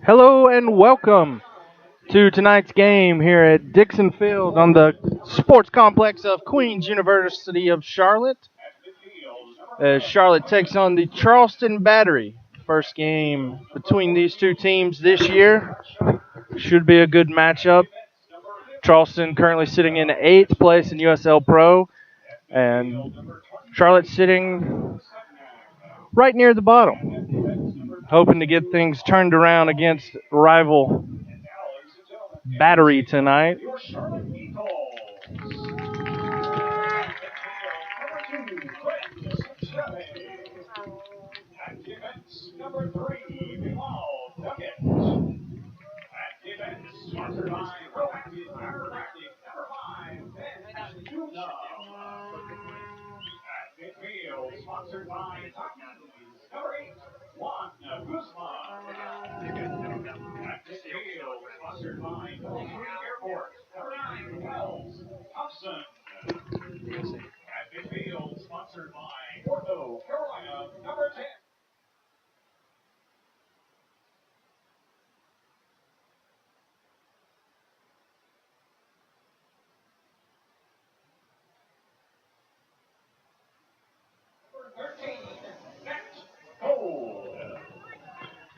Hello and welcome to tonight's game here at Dixon Field on the sports complex of Queens University of Charlotte. As Charlotte takes on the Charleston Battery. First game between these two teams this year. Should be a good matchup. Charleston currently sitting in 8th place in USL Pro, and Charlotte sitting right near the bottom, hoping to get things turned around against rival Battery tonight.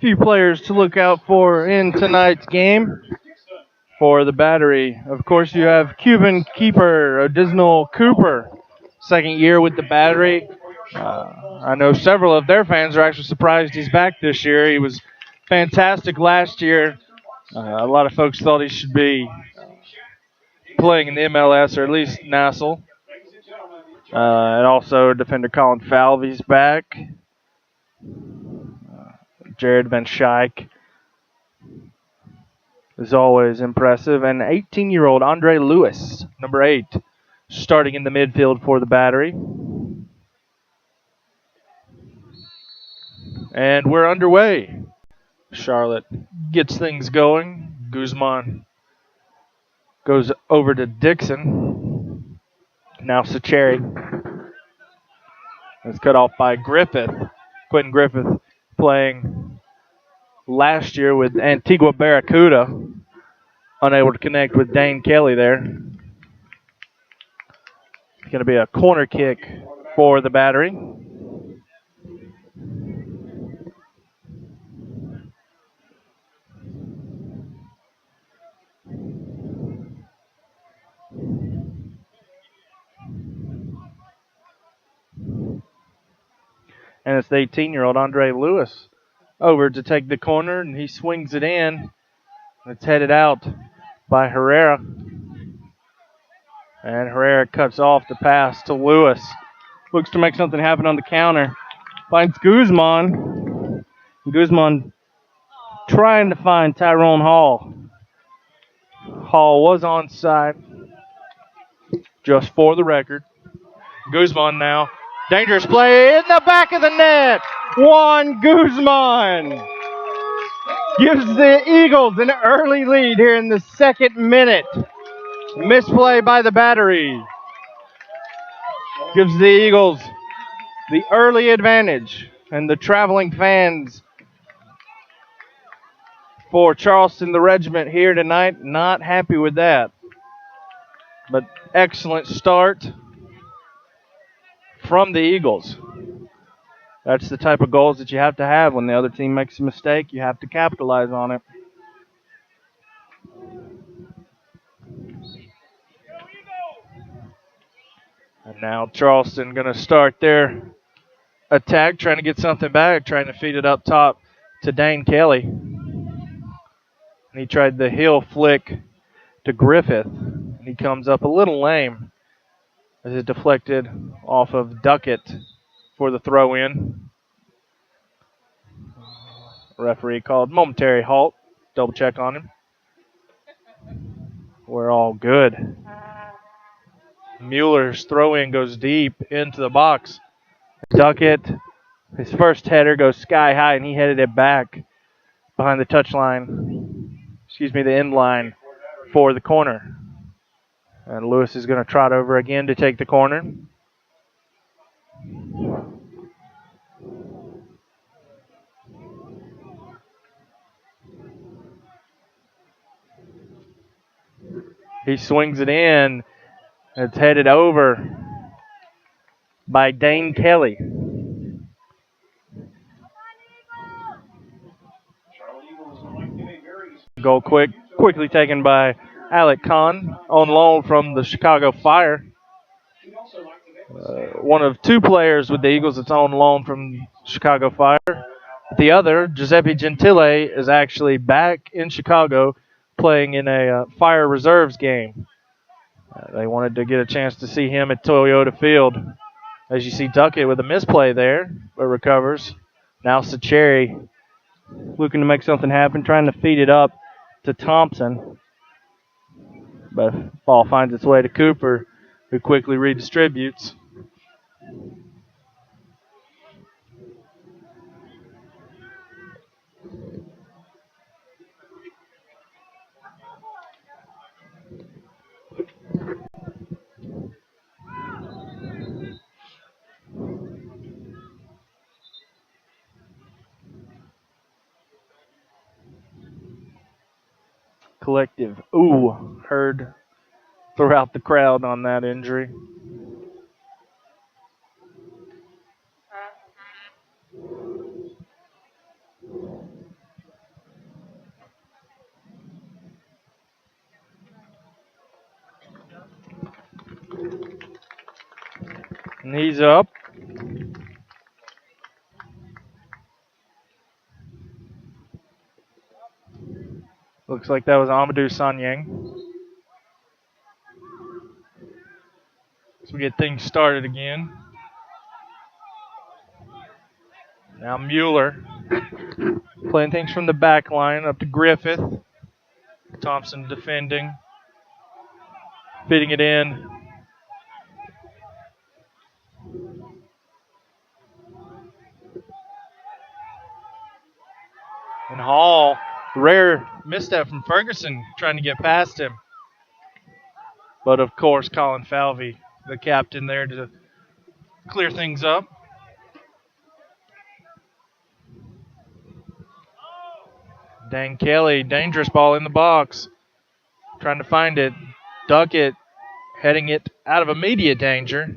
Few players to look out for in tonight's game for the Battery. Of course, you have Cuban keeper Odisnal Cooper, second year with the Battery. I know several of their fans are actually surprised he's back this year. He was fantastic last year. A lot of folks thought he should be playing in the MLS or at least Nassau. And also defender Colin Falvey's back. Jared Van Schaik is always impressive. And 18-year-old Andre Lewis, number 8, starting in the midfield for the Battery. And we're underway. Charlotte gets things going. Guzman goes over to Dixon. Now Sacheri is cut off by Griffith. Quentin Griffith playing last year with Antigua Barracuda. Unable to connect with Dane Kelly there. It's going to be a corner kick for the Battery. And it's the 18-year-old Andre Lewis over to take the corner, and he swings it in. It's headed out by Herrera. And Herrera cuts off the pass to Lewis. Looks to make something happen on the counter. Finds Guzman. Guzman trying to find Tyrone Hall. Hall was onside. Just for the record. Guzman now. Dangerous play in the back of the net. Juan Guzman gives the Eagles an early lead here in the second minute. Misplay by the Battery gives the Eagles the early advantage, and the traveling fans for Charleston, the regiment here tonight, not happy with that. But excellent start from the Eagles. That's the type of goals that you have to have when the other team makes a mistake. You have to capitalize on it. And now Charleston going to start their attack, trying to get something back, trying to feed it up top to Dane Kelly. And he tried the heel flick to Griffith. And he comes up a little lame as it deflected off of Duckett for the throw-in. Referee called momentary halt. Double check on him. We're all good. Mueller's throw-in goes deep into the box. Duckett, his first header goes sky high, and he headed it back behind the the end line for the corner. And Lewis is going to trot over again to take the corner. He swings it in. It's headed over by Dane Kelly. Goal quickly taken by Alec Kahn on loan from the Chicago Fire. One of two players with the Eagles that's on loan from Chicago Fire. The other, Giuseppe Gentile, is actually back in Chicago playing in a Fire Reserves game. They wanted to get a chance to see him at Toyota Field. As you see Duckett with a misplay there, but recovers. Now Sacheri looking to make something happen, trying to feed it up to Thompson. But ball finds its way to Cooper, who quickly redistributes. Collective ooh heard throughout the crowd on that injury. And he's up. Looks like that was Amadou Sanyang. So we get things started again. Now Mueller playing things from the back line up to Griffith. Thompson defending. Fitting it in. And Hall, rare misstep from Ferguson trying to get past him. But of course, Colin Falvey, the captain, there to clear things up. Dane Kelly, dangerous ball in the box. Trying to find it. Duckett heading it out of immediate danger.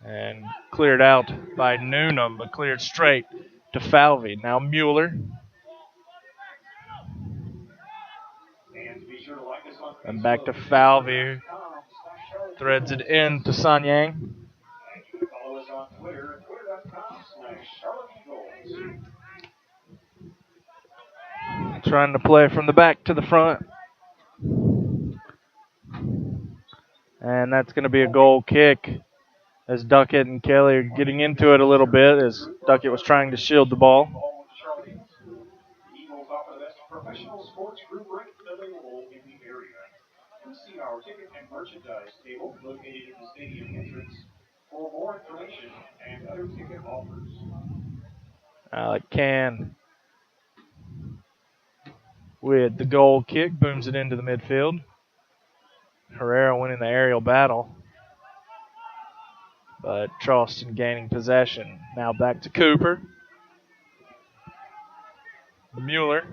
And cleared out by Noonan, but cleared straight to Falvey. Now Mueller. And back to Falvey. Threads it in to Sanyang. Trying to play from the back to the front. And that's going to be a goal kick as Duckett and Kelly are getting into it a little bit as Duckett was trying to shield the ball. Professional sports rubric available in the area. Please see our ticket and merchandise table located in the stadium entrance for more information and other ticket offers. Alec Can with the goal kick, booms it into the midfield. Herrera winning the aerial battle. But Charleston gaining possession. Now back to Cooper. Mueller.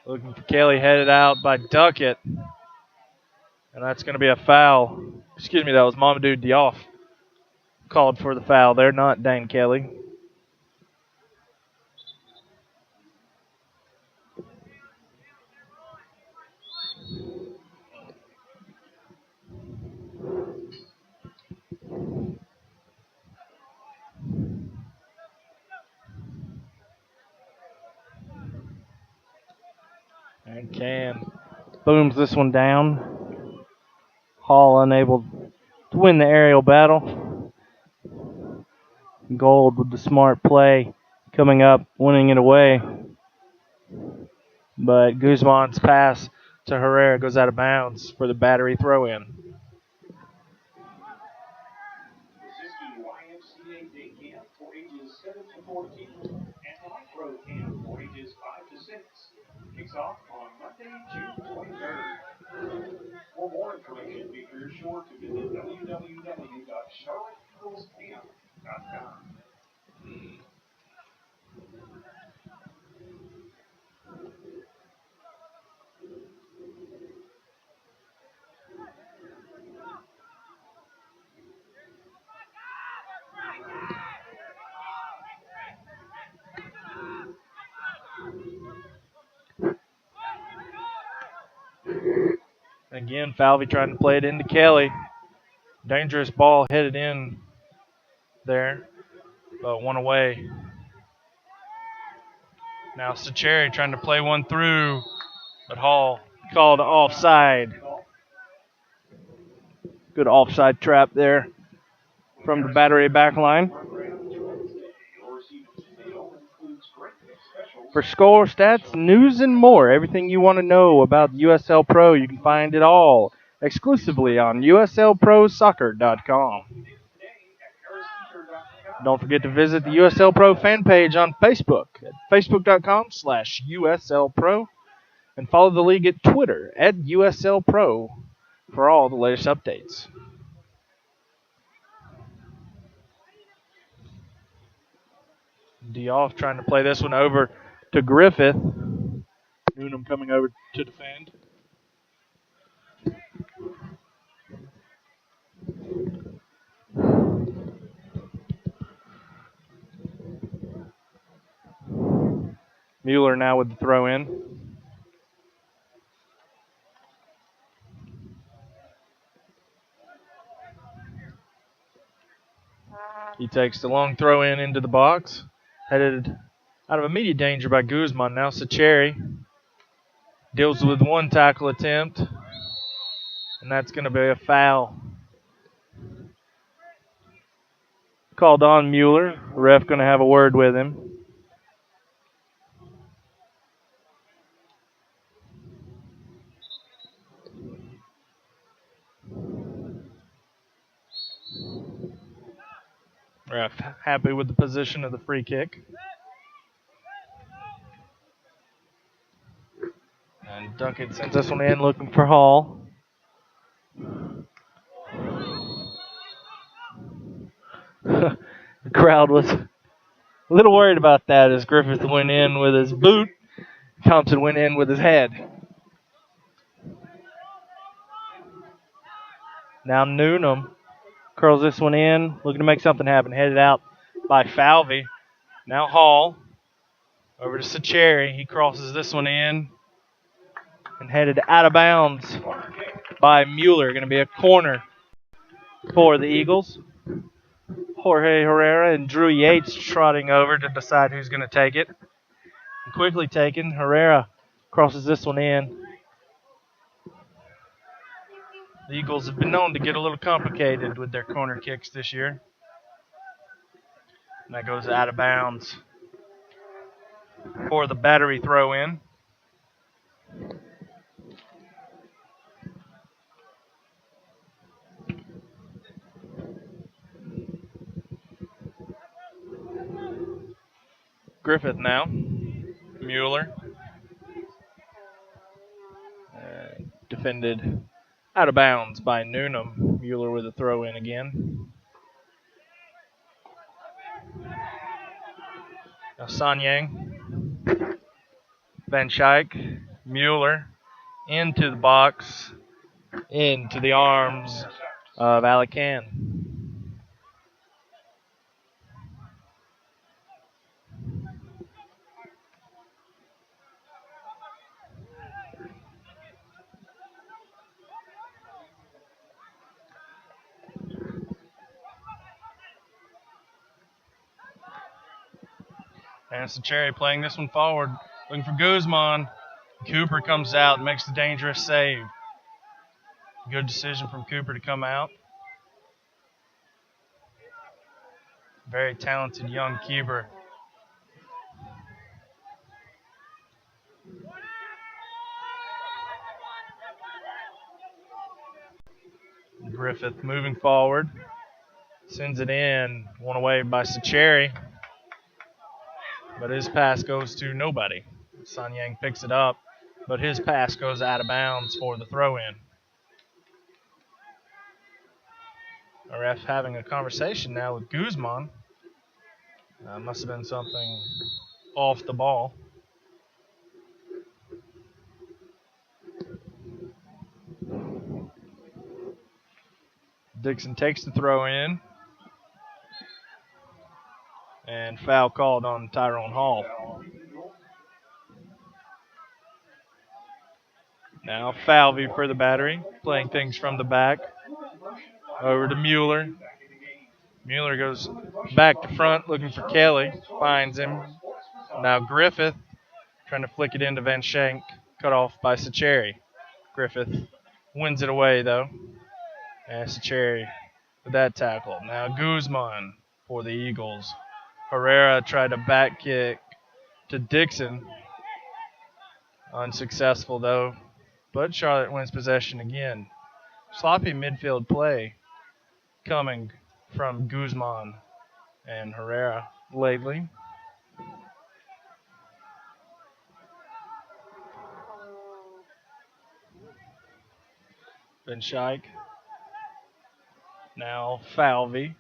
Looking for Kelly, headed out by Duckett. And that's going to be a foul. Excuse me, that was Mamadou Diop called for the foul there, not Dane Kelly. And Can booms this one down. Hall unable to win the aerial battle. Gold with the smart play coming up, winning it away. But Guzman's pass to Herrera goes out of bounds for the battery throw-in. Kicks off on Monday, June 23rd. For more information, be sure to visit www.eagles.com. Again, Falvey trying to play it into Kelly. Dangerous ball headed in there, but one away. Now Sacheri trying to play one through, but Hall called offside. Good offside trap there from the Battery back line. For score, stats, news, and more, everything you want to know about USL Pro, you can find it all exclusively on uslprosoccer.com. Don't forget to visit the USL Pro fan page on Facebook at facebook.com/USL and follow the league at Twitter at USL Pro for all the latest updates. Dioff trying to play this one over to Griffith. Noonan coming over to defend. Mueller now with the throw in. He takes the long throw in into the box. Headed out of immediate danger by Guzman. Now Sacheri deals with one tackle attempt. And that's going to be a foul. Called on Mueller. The ref going to have a word with him. Ref happy with the position of the free kick. And Duckett sends this one in looking for Hall. The crowd was a little worried about that as Griffith went in with his boot. Thompson went in with his head. Now Noonan curls this one in, looking to make something happen. Headed out by Falvey. Now Hall over to Sacheri. He crosses this one in and headed out of bounds by Mueller. Going to be a corner for the Eagles. Jorge Herrera and Drew Yates trotting over to decide who's going to take it. And quickly taken. Herrera crosses this one in. The Eagles have been known to get a little complicated with their corner kicks this year. And that goes out of bounds for the Battery throw in. Griffith now. Mueller. Defended out of bounds by Noonan. Mueller with a throw in again. Now Sanyang. Van Schaik. Mueller into the box. Into the arms of Alican. And Sacheri playing this one forward, looking for Guzman. Cooper comes out, makes the dangerous save. Good decision from Cooper to come out. Very talented young keeper. Griffith moving forward. Sends it in. One away by Sacheri. But his pass goes to nobody. Sanyang picks it up, but his pass goes out of bounds for the throw-in. A ref having a conversation now with Guzman. Must have been something off the ball. Dixon takes the throw in. And foul called on Tyrone Hall. Now Falvey for the battery, playing things from the back. Over to Mueller. Mueller goes back to front looking for Kelly. Finds him. Now Griffith trying to flick it into Van Shank. Cut off by Sacheri. Griffith wins it away though. And Sacheri with that tackle. Now Guzman for the Eagles. Herrera tried a back kick to Dixon. Unsuccessful though. But Charlotte wins possession again. Sloppy midfield play coming from Guzman and Herrera lately. Ben Scheik. Now Falvey.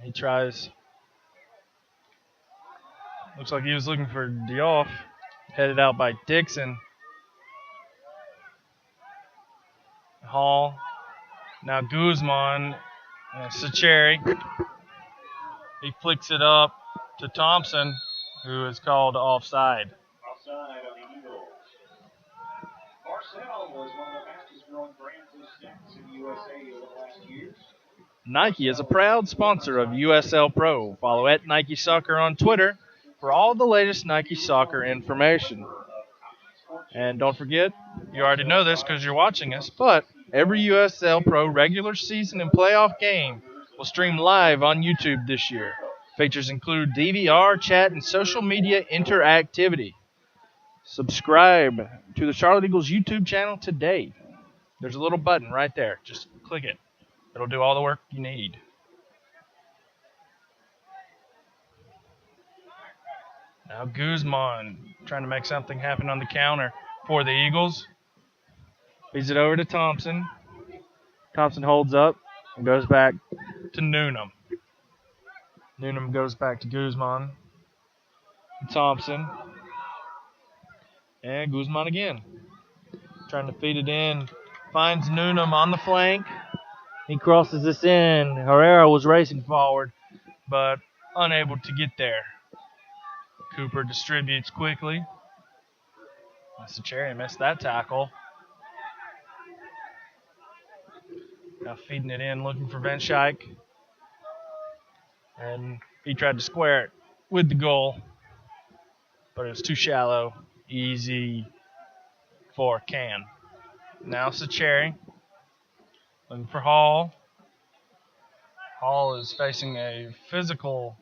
He tries. Looks like he was looking for Diouf. Headed out by Dixon. Hall. Now Guzman. Sacheri. He flicks it up to Thompson, who is called offside. Offside on the Eagles. Marcel was one of the fastest growing brands of snacks in the USA over the last years. Nike is a proud sponsor of USL Pro. Follow at Nike Soccer on Twitter for all the latest Nike Soccer information. And don't forget, you already know this because you're watching us, but every USL Pro regular season and playoff game will stream live on YouTube this year. Features include DVR, chat, and social media interactivity. Subscribe to the Charlotte Eagles YouTube channel today. There's a little button right there. Just click it. It'll do all the work you need. Now Guzman trying to make something happen on the counter for the Eagles. Feeds it over to Thompson. Thompson holds up and goes back to Newnham. Newnham goes back to Guzman. Thompson. And Guzman again. Trying to feed it in. Finds Newnham on the flank. He crosses this in. Herrera was racing forward, but unable to get there. Cooper distributes quickly. Sacheri missed that tackle. Now feeding it in, looking for Van Schaik. And he tried to square it with the goal, but it was too shallow. Easy for Can. Now Sacheri looking for Hall. Hall is facing a physical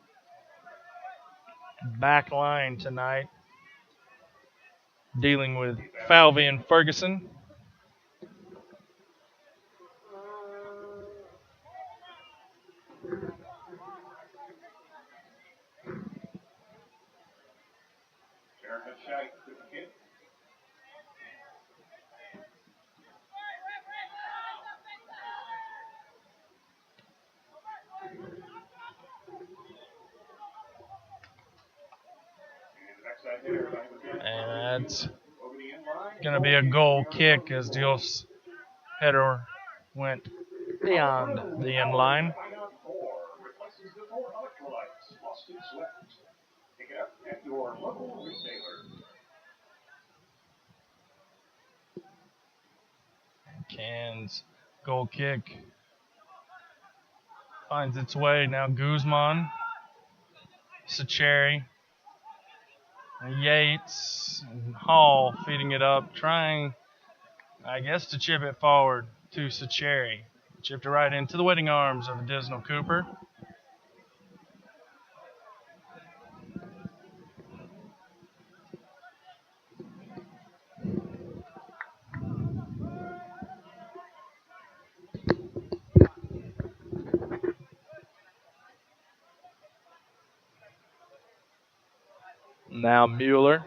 back line tonight, dealing with Falvey and Ferguson. And that's going to be a goal kick as Diouf's header went beyond the end line. Can's goal kick finds its way. Now Guzman, Sacheri, Yates, and Hall feeding it up, trying, I guess, to chip it forward to Sacheri. Chipped it right into the waiting arms of Disnell Cooper. Now Mueller.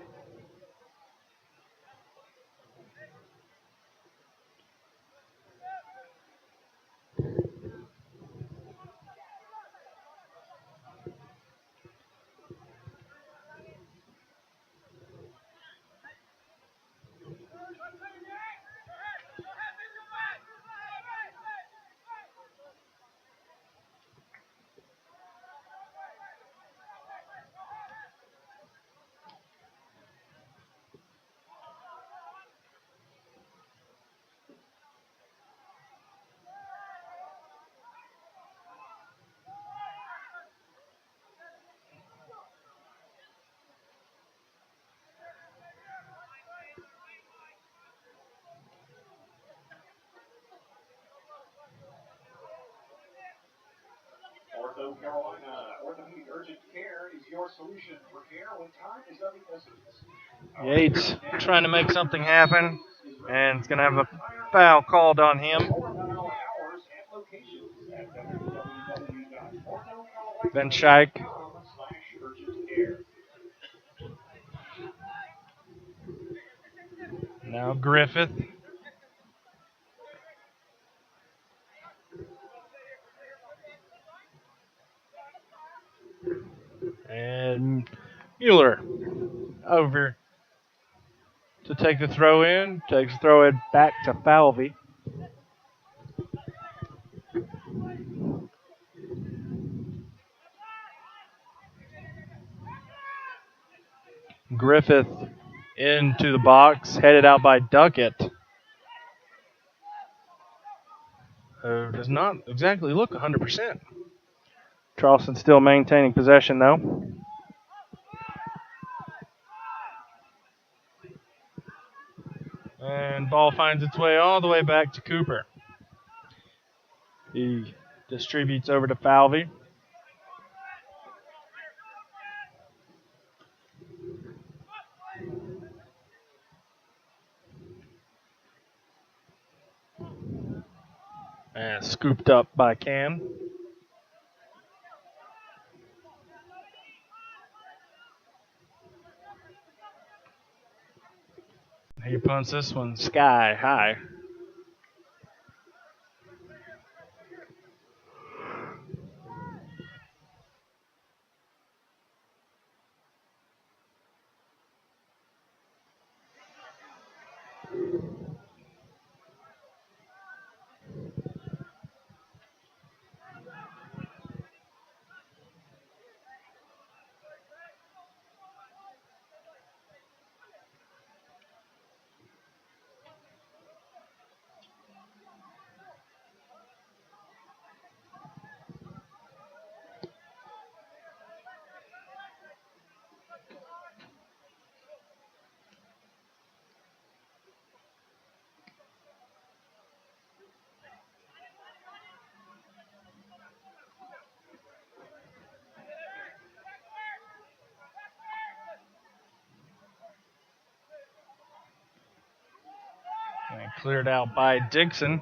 So Carolina Orthopedic Urgent Care is your solution for care when time is of the essence. Yates trying to make something happen, and it's going to have a foul called on him. More about our hours and locations at Van Schaik. www.orthocarolina.com/urgent care. Now Griffith. And Mueller over to take the throw in. Takes the throw in back to Falvey. Griffith into the box, headed out by Duckett. Does not exactly look 100%. Charleston still maintaining possession, though. And ball finds its way all the way back to Cooper. He distributes over to Falvey. And scooped up by Cam. He punts this one sky high. And cleared out by Dixon.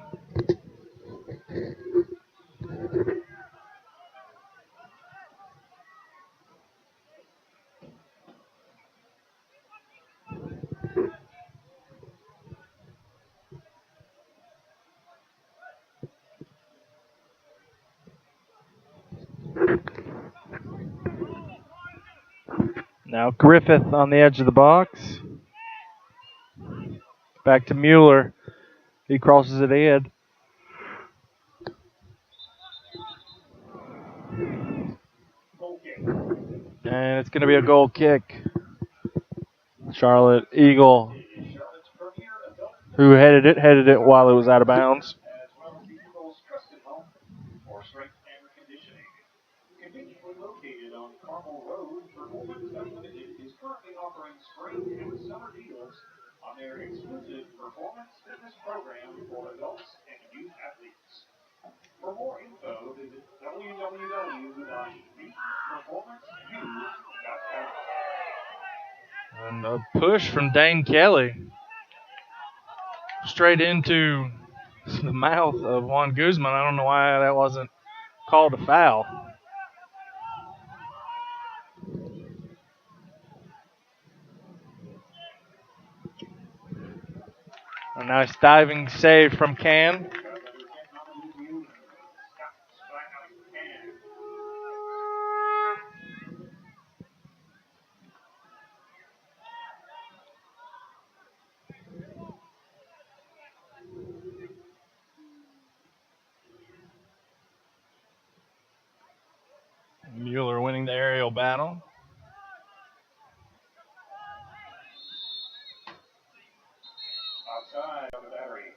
Now Griffith on the edge of the box. Back to Mueller. He crosses it in. And it's going to be a goal kick. Charlotte Eagle, who headed it while it was out of bounds. As well as the Eagles' trusted home for strength and conditioning. Conveniently located on Carmel Road, Performance Unlimited is currently offering spring and summer deals on their exclusive performance fitness program for adults and youth athletes. For more info, visit www.peakperformanceu.com. And a push from Dane Kelly. Straight into the mouth of Juan Guzman. I don't know why that wasn't called a foul. A nice diving save from Can. Mueller winning the aerial battle. Outside of the battery.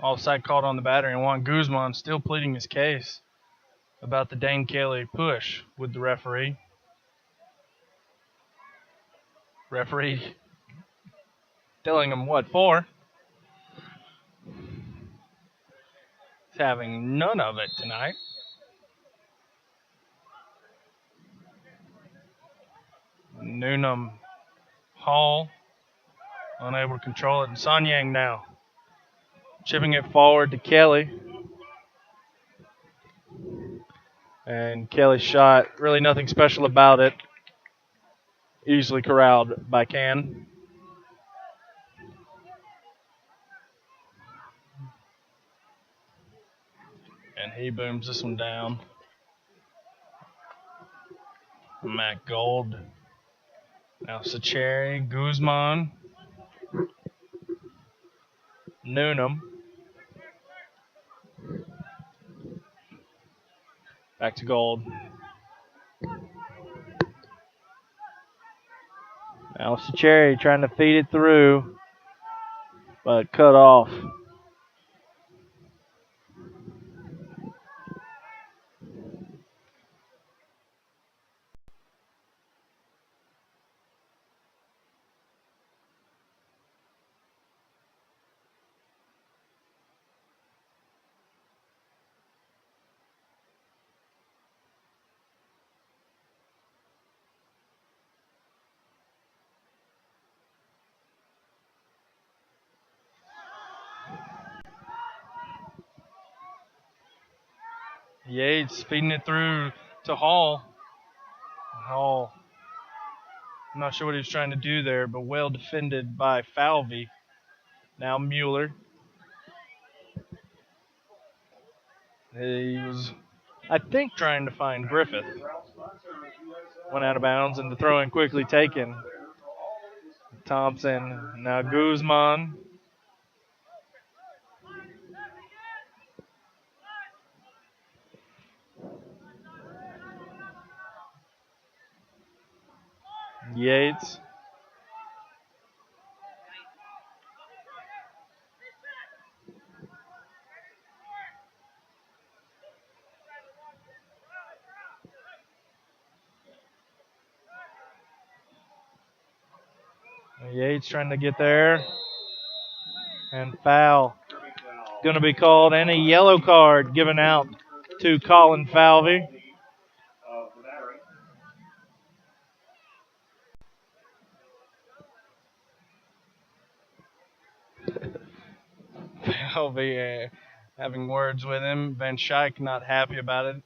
Offside called on the battery, and Juan Guzman still pleading his case about the Dane Kelly push with the referee. Referee telling him what for. He's having none of it tonight. Newnham Hall unable to control it. And Sanyang now chipping it forward to Kelly. And Kelly's shot, really nothing special about it. Easily corralled by Can. And he booms this one down. Matt Gold. Now Sacheri, Guzman. Newnham. Back to Gold. Now Sacheri trying to feed it through, but cut off. Yates feeding it through to Hall. Hall, I'm not sure what he was trying to do there, but well defended by Falvey. Now Mueller. He was, I think, trying to find Griffith. Went out of bounds and the throw in quickly taken. Thompson, now Guzman. Yates. Yates trying to get there. And foul. Going to be called, and a yellow card given out to Colin Falvey. Falvey having words with him. Van Schaik not happy about it.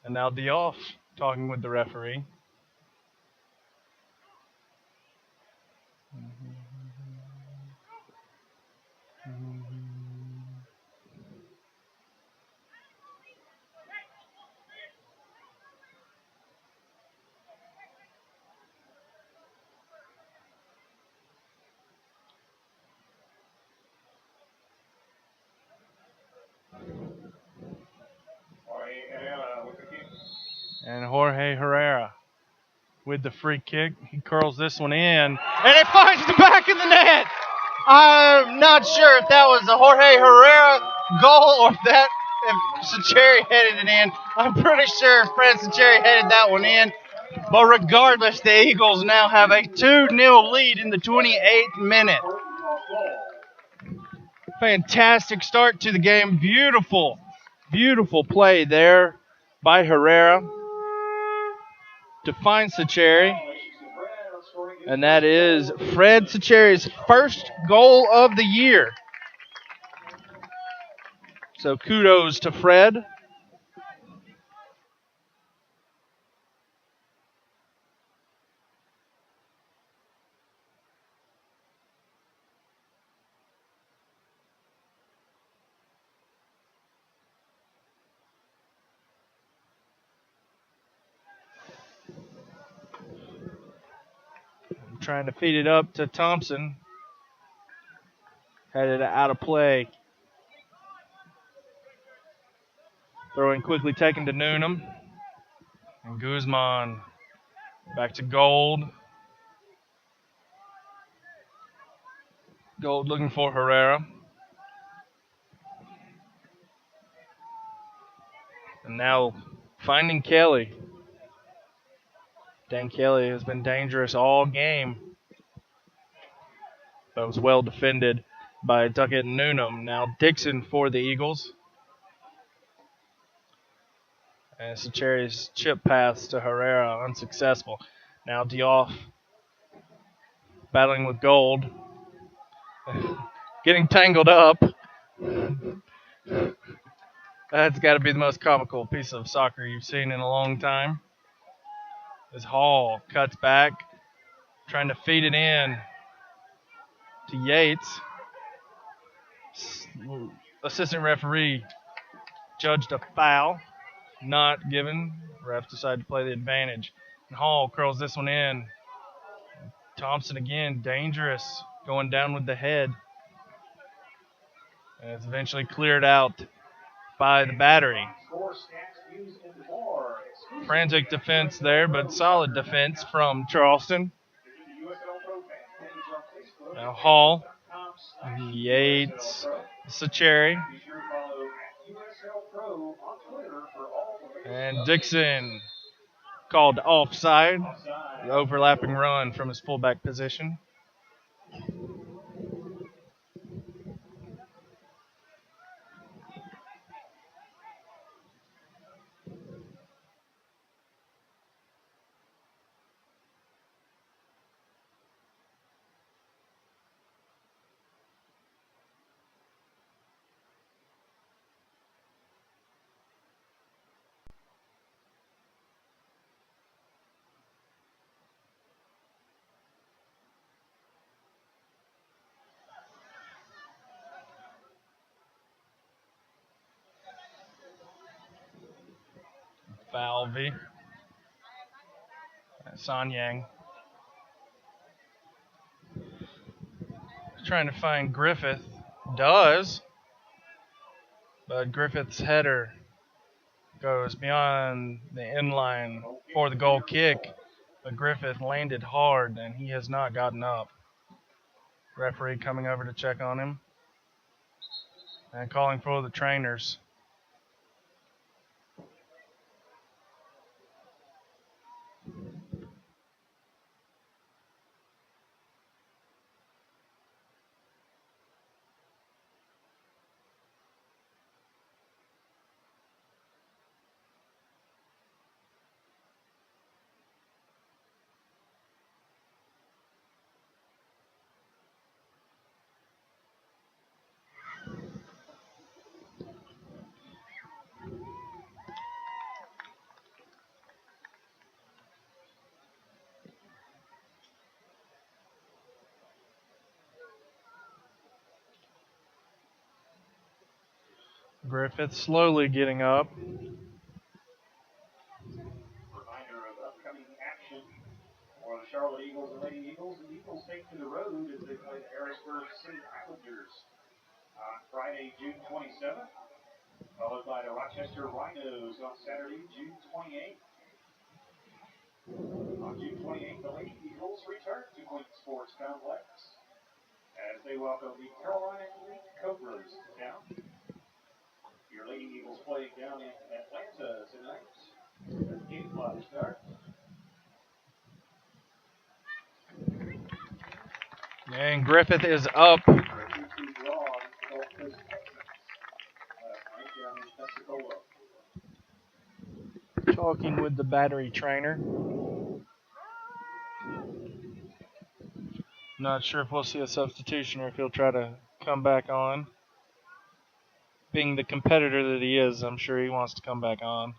And now Dioff talking with the referee. And Jorge Herrera with the free kick. He curls this one in, and it finds the back of the net. I'm not sure if that was a Jorge Herrera goal or if Sacheri headed it in. I'm pretty sure Fred Sacheri headed that one in. But regardless, the Eagles now have a 2-0 lead in the 28th minute. Fantastic start to the game. Beautiful, beautiful play there by Herrera to find Sacheri. And that is Fred Sacheri's first goal of the year. So kudos to Fred. Trying to feed it up to Thompson. Headed out of play. Throwing quickly taken to Newnham. And Guzman back to Gold. Gold looking for Herrera. And now finding Kelly. Dan Kelly has been dangerous all game. That was well defended by Duckett and Newnham. Now Dixon for the Eagles. And Sacheri's chip pass to Herrera unsuccessful. Now Dioff battling with Gold. Getting tangled up. That's got to be the most comical piece of soccer you've seen in a long time. As Hall cuts back, trying to feed it in to Yates. Assistant referee judged a foul, not given. Refs decided to play the advantage. And Hall curls this one in. Thompson again, dangerous, going down with the head. And it's eventually cleared out by the battery. Frantic defense there, but solid defense from Charleston. Now Hall, Yates, Sacheri, and Dixon called offside. The overlapping run from his fullback position. Falvey. Sanyang. Trying to find Griffith. Does. But Griffith's header goes beyond the end line for the goal kick. But Griffith landed hard and he has not gotten up. Referee coming over to check on him. And calling for the trainers. Griffith slowly getting up. Reminder of upcoming action for the Charlotte Eagles and Lady Eagles. The Eagles take to the road as they play the Harrisburg City Islanders on Friday, June 27th, followed by the Rochester Rhinos on Saturday, June 28th. On June 28th, the Lady Eagles return to Queen Sports Complex as they welcome the Carolina Elite Cobras to town. Your Lady Eagles playing down in Atlanta tonight. The game clock starts. And Griffith is up. Talking with the battery trainer. Not sure if we'll see a substitution or if he'll try to come back on. Being the competitor that he is, I'm sure he wants to come back on.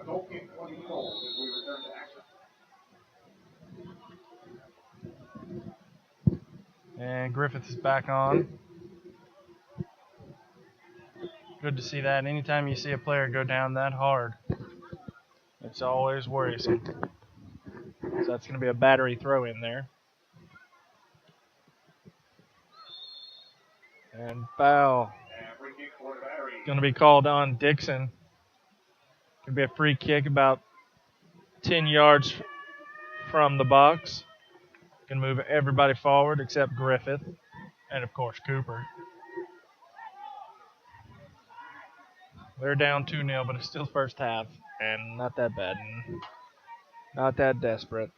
A goal kick for the Eagles as we return to action. And Griffith is back on. Good to see that. Anytime you see a player go down that hard, it's always worrisome. So that's going to be a battery throw in there. And foul. Going to be called on Dixon. Going to be a free kick about 10 yards from the box. Going to move everybody forward except Griffith and, of course, Cooper. They're down 2-0, but it's still first half, and not that bad. Not that desperate.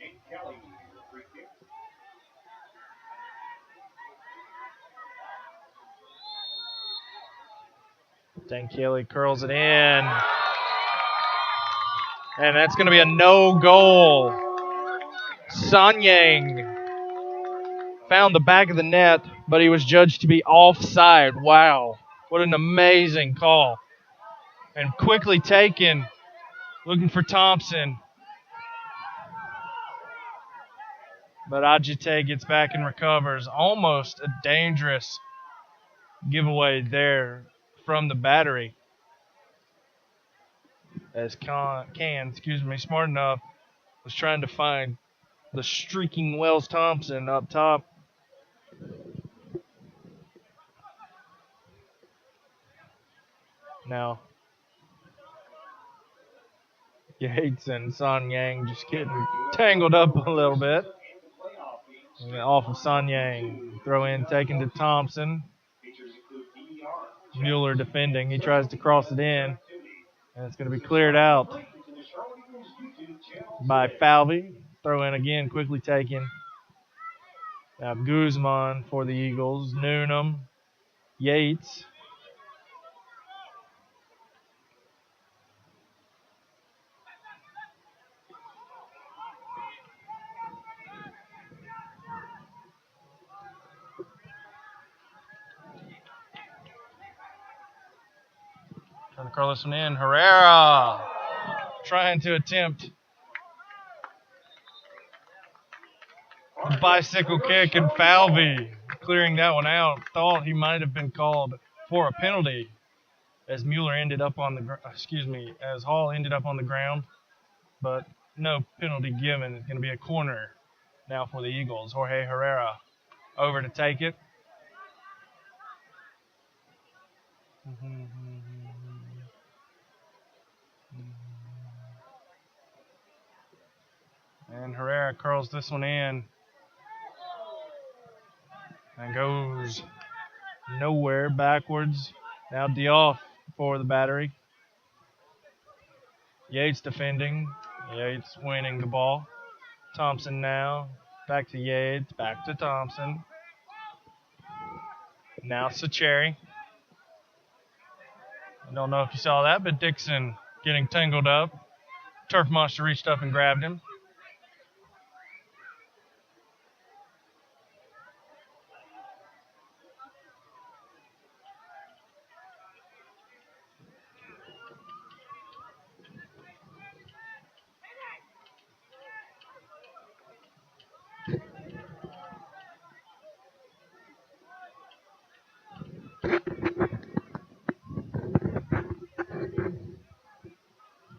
St. Kelly curls it in. And that's going to be a no goal. Sanyang found the back of the net, but he was judged to be offside. Wow. What an amazing call. And quickly taken, looking for Thompson. But Ajite gets back and recovers. Almost a dangerous giveaway there from the battery. As smart enough, was trying to find the streaking Wells Thompson up top. Now, Yates and Sanyang just getting tangled up a little bit. And off of Sanyang. Throw in taken to Thompson. Mueller defending. He tries to cross it in. And it's going to be cleared out by Falvey. Throw in again, quickly taken. Now Guzman for the Eagles. Noonan. Yates. Trying to curl this one in. Herrera trying to attempt the bicycle kick, and Falvey clearing that one out. Thought he might have been called for a penalty as Mueller ended up on the as Hall ended up on the ground, but no penalty given. It's going to be a corner now for the Eagles. Jorge Herrera over to take it. And Herrera curls this one in and goes nowhere, backwards. Now Dioff for the battery. Yates defending. Yates winning the ball. Thompson now. Back to Yates. Back to Thompson. Now Sacheri. I don't know if you saw that, but Dixon getting tangled up. Turf Monster reached up and grabbed him.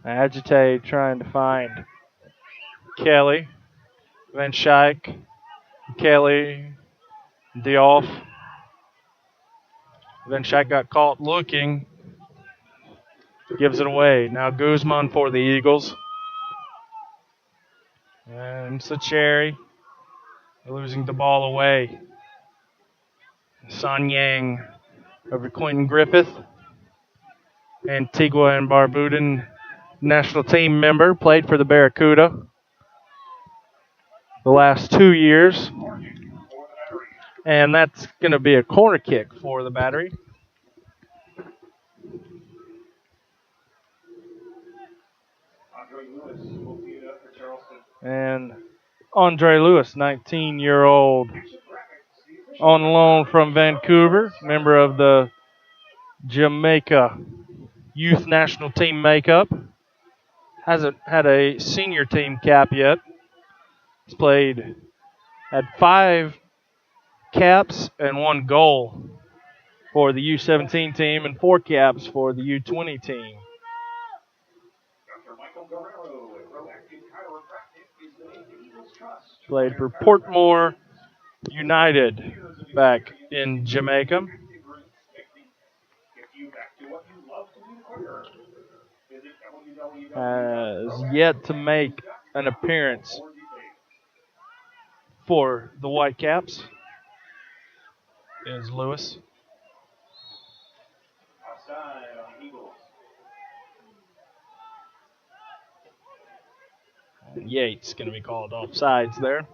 Agite trying to find Kelly, Van Schaik, Kelly, Dioff. Van Schaik got caught looking, gives it away. Now Guzman for the Eagles. And Sacheri losing the ball away. Sanyang over Quentin Griffith. Antigua and Barbudan national team member, played for the Barracuda the last 2 years. And that's going to be a corner kick for the battery. And Andre Lewis, 19-year-old, on loan from Vancouver, member of the Jamaica youth national team makeup. Hasn't had a senior team cap yet. He's had 5 caps and 1 goal for the U17 team and 4 caps for the U20 team. Played for Portmore United back in Jamaica. Has yet to make an appearance for the Whitecaps is Lewis. Yates going to be called offsides there.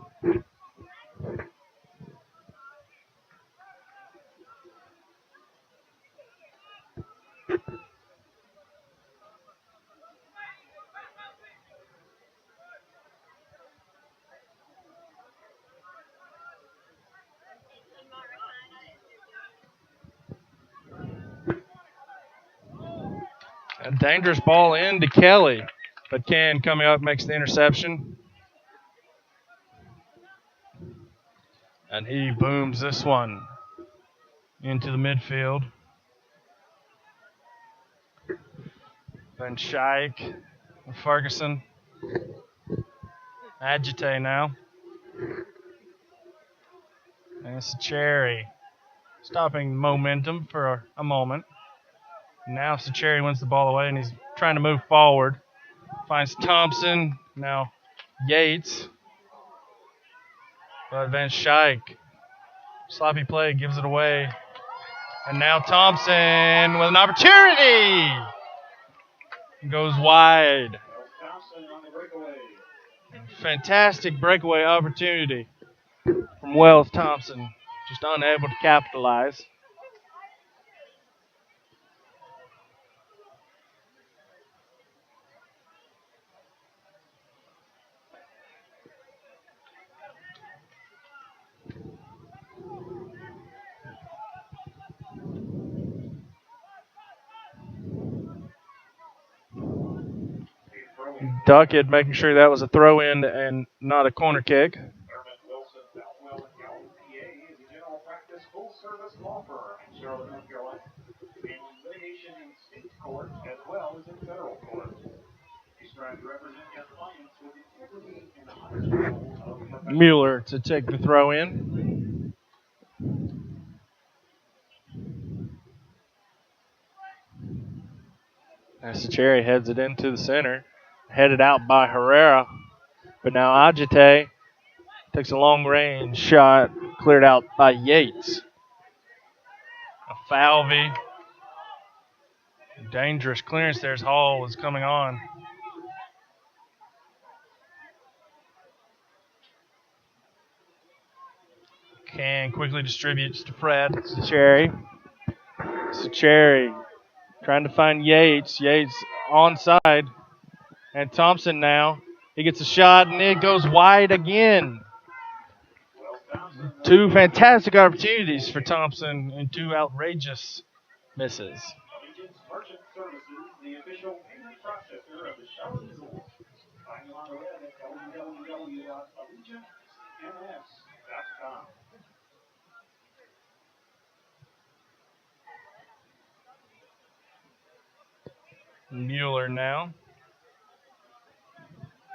A dangerous ball in to Kelly, but Ken coming up makes the interception. And he booms this one into the midfield. Van Schaik, Ferguson. Agitate now. And it's a Cherry. Stopping momentum for a moment. Now Sacheri wins the ball away, and he's trying to move forward. Finds Thompson. Now Yates. But Van Schaik. Sloppy play, gives it away. And now Thompson with an opportunity. Goes wide. Fantastic breakaway opportunity from Wells Thompson. Just unable to capitalize. Duckett making sure that was a throw in and not a corner kick. Full-service law firm in Charlotte, North Carolina, handling litigation in state court as well as in federal court. We strive to represent your clients with integrity and the highest level of professionalism. Mueller to take the throw in. As Cherry heads it into the center, headed out by Herrera. But now Agite takes a long range shot, cleared out by Yates. A Falvey. Dangerous clearance there as Hall was coming on. Can quickly distributes to Fred. Cherry trying to find Yates. Yates onside. And Thompson now. He gets a shot and it goes wide again. Two fantastic opportunities for Thompson and two outrageous misses. Allegiance Merchant Services, the official payment processor of the Charlotte Eagles. Find them on the web at www.allegiancems.com. Mueller now.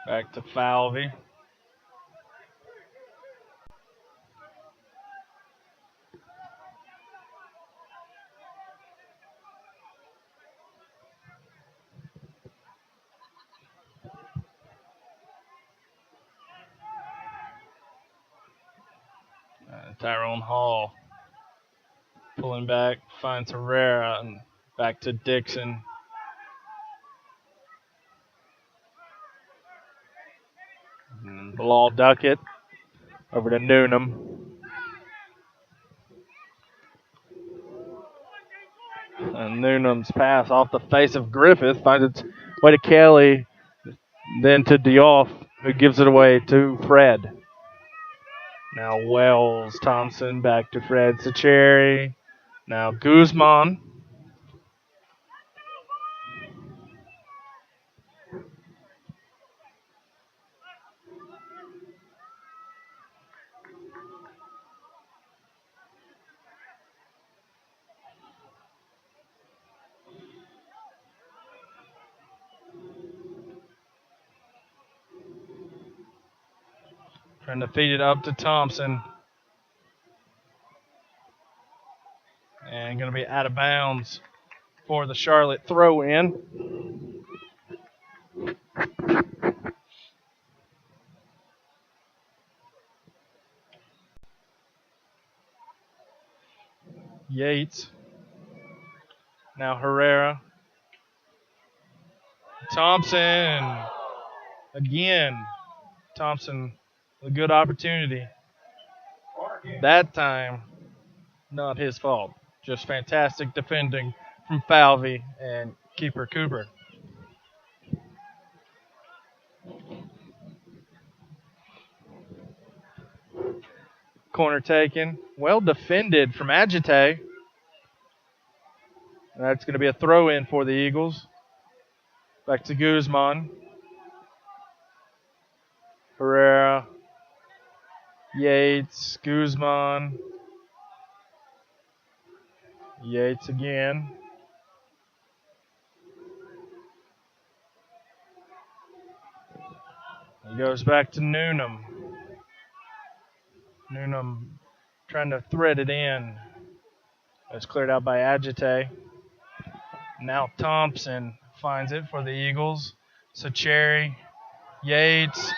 Back to Falvey. Tyrone Hall pulling back, finds Herrera, and back to Dixon. Bilal Duckett over to Newnham. And Newnham's pass off the face of Griffith finds its way to Kelly, then to Dioff, who gives it away to Fred. Now Wells Thompson back to Fred Sacheri. Now Guzman. Trying to feed it up to Thompson. And going to be out of bounds for the Charlotte throw in. Yates. Now Herrera. Thompson. Again. Thompson with a good opportunity. That time, not his fault. Just fantastic defending from Falvey and keeper Cooper. Corner taken. Well defended from Agite. That's going to be a throw in for the Eagles. Back to Guzman. Herrera. Yates. Guzman. Yates again. He goes back to Noonan. Noonan trying to thread it in. It's cleared out by Agite. Now Thompson finds it for the Eagles. Sacheri, Yates,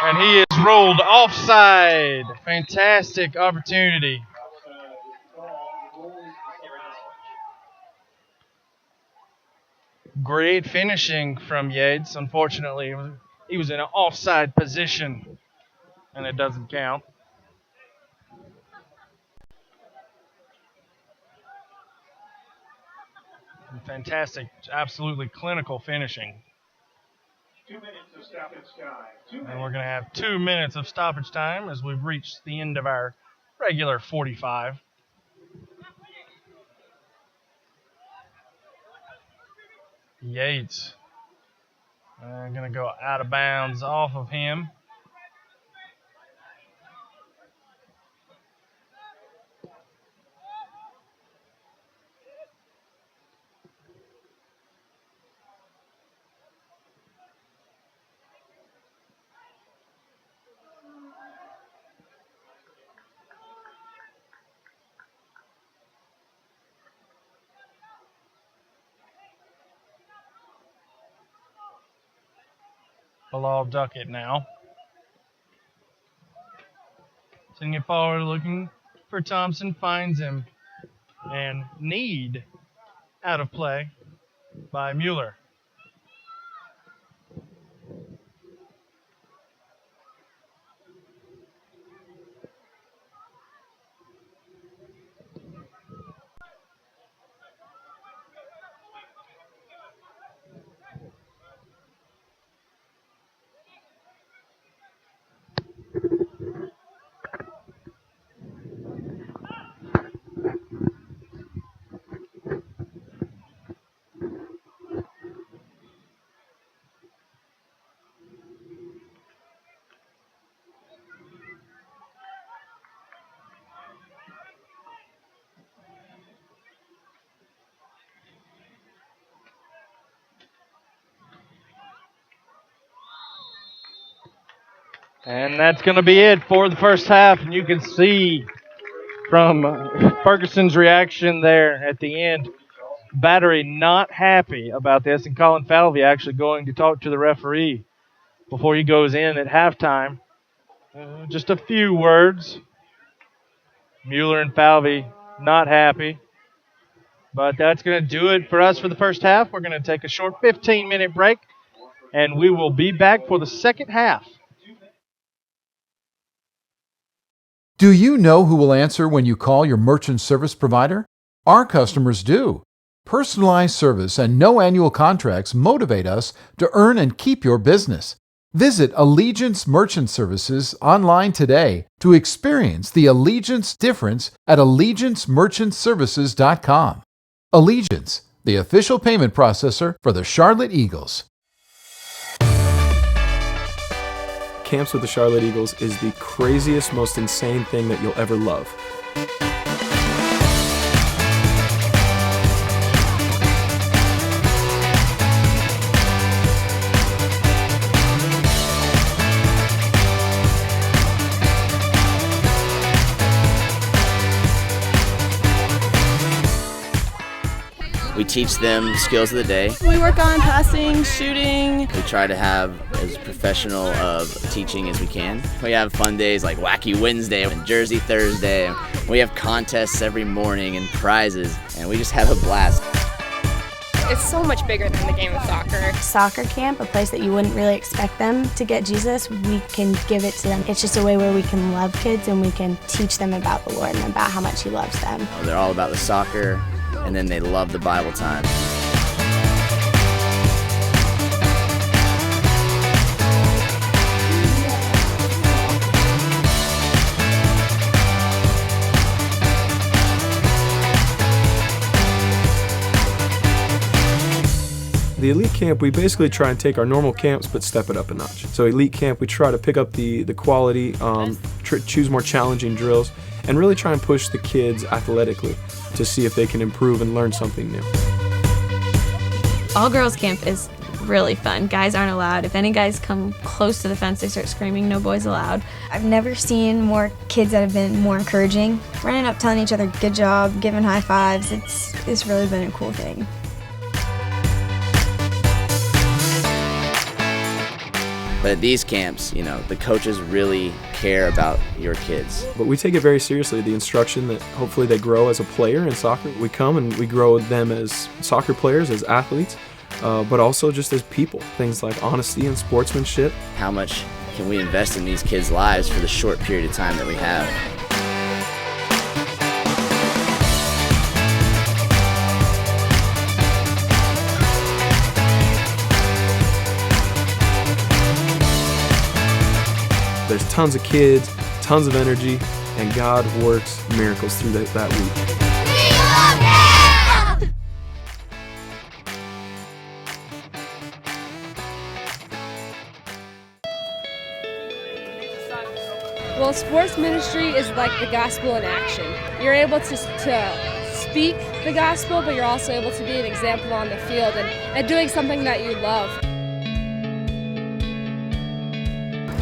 and he is rolled offside. Fantastic opportunity. Great finishing from Yates. Unfortunately, he was in an offside position, and it doesn't count. Fantastic, absolutely clinical finishing. 2 minutes of stoppage time. And we're going to have 2 minutes of stoppage time as we've reached the end of our regular 45. Yates. Going to go out of bounds off of him. Bilal Duckett now. Sending it forward, looking for Thompson, finds him. And Need out of play by Mueller. And that's going to be it for the first half. And you can see from Ferguson's reaction there at the end, Battery not happy about this. And Colin Falvey actually going to talk to the referee before he goes in at halftime. Just a few words. Mueller and Falvey not happy. But that's going to do it for us for the first half. We're going to take a short 15-minute break, and we will be back for the second half. Do you know who will answer when you call your merchant service provider? Our customers do. Personalized service and no annual contracts motivate us to earn and keep your business. Visit Allegiance Merchant Services online today to experience the Allegiance difference at AllegianceMerchantServices.com. Allegiance, the official payment processor for the Charlotte Eagles. Camps with the Charlotte Eagles is the craziest, most insane thing that you'll ever love. We teach them skills of the day. We work on passing, shooting. We try to have as professional of teaching as we can. We have fun days like Wacky Wednesday and Jersey Thursday. We have contests every morning and prizes, and we just have a blast. It's so much bigger than the game of soccer. Soccer camp, a place that you wouldn't really expect them to get Jesus, we can give it to them. It's just a way where we can love kids and we can teach them about the Lord and about how much He loves them. They're all about the soccer, and then they love the Bible time. The elite camp, we basically try and take our normal camps but step it up a notch. So elite camp, we try to pick up the quality, choose more challenging drills, and really try and push the kids athletically to see if they can improve and learn something new. All girls camp is really fun. Guys aren't allowed. If any guys come close to the fence, they start screaming, "No boys allowed." I've never seen more kids that have been more encouraging. Running up telling each other good job, giving high fives, it's really been a cool thing. But at these camps, you know, the coaches really care about your kids. But we take it very seriously, the instruction that hopefully they grow as a player in soccer. We come and we grow them as soccer players, as athletes, but also just as people. Things like honesty and sportsmanship. How much can we invest in these kids' lives for the short period of time that we have? There's tons of kids, tons of energy, and God works miracles through that week. Well, sports ministry is like the gospel in action. You're able to speak the gospel, but you're also able to be an example on the field and doing something that you love.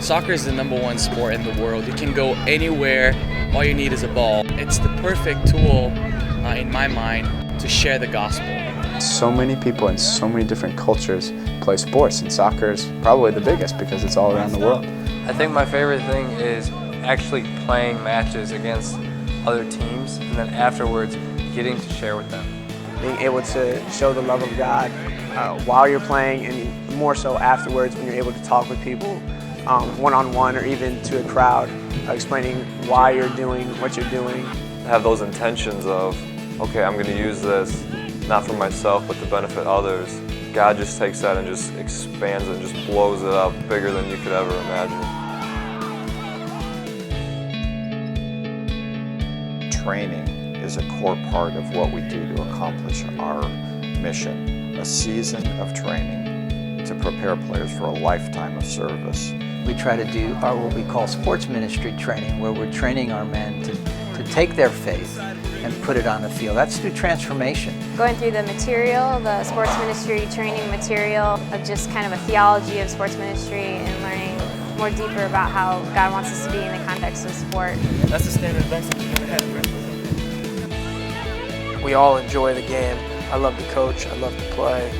Soccer is the #1 sport in the world. You can go anywhere, all you need is a ball. It's the perfect tool, in my mind, to share the gospel. So many people in so many different cultures play sports, and soccer is probably the biggest because it's all around the world. I think my favorite thing is actually playing matches against other teams, and then afterwards getting to share with them. Being able to show the love of God while you're playing, and more so afterwards when you're able to talk with people one-on-one or even to a crowd, explaining why you're doing what you're doing. Have those intentions of, okay, I'm going to use this not for myself but to benefit others. God just takes that and just expands it and just blows it up bigger than you could ever imagine. Training is a core part of what we do to accomplish our mission, a season of training to prepare players for a lifetime of service. We try to do what we call sports ministry training, where we're training our men to take their faith and put it on the field. That's through transformation. Going through the material, the sports ministry training material, of just kind of a theology of sports ministry and learning more deeper about how God wants us to be in the context of sport. That's the standard of excellence you're going to have. We all enjoy the game. I love to coach, I love to play.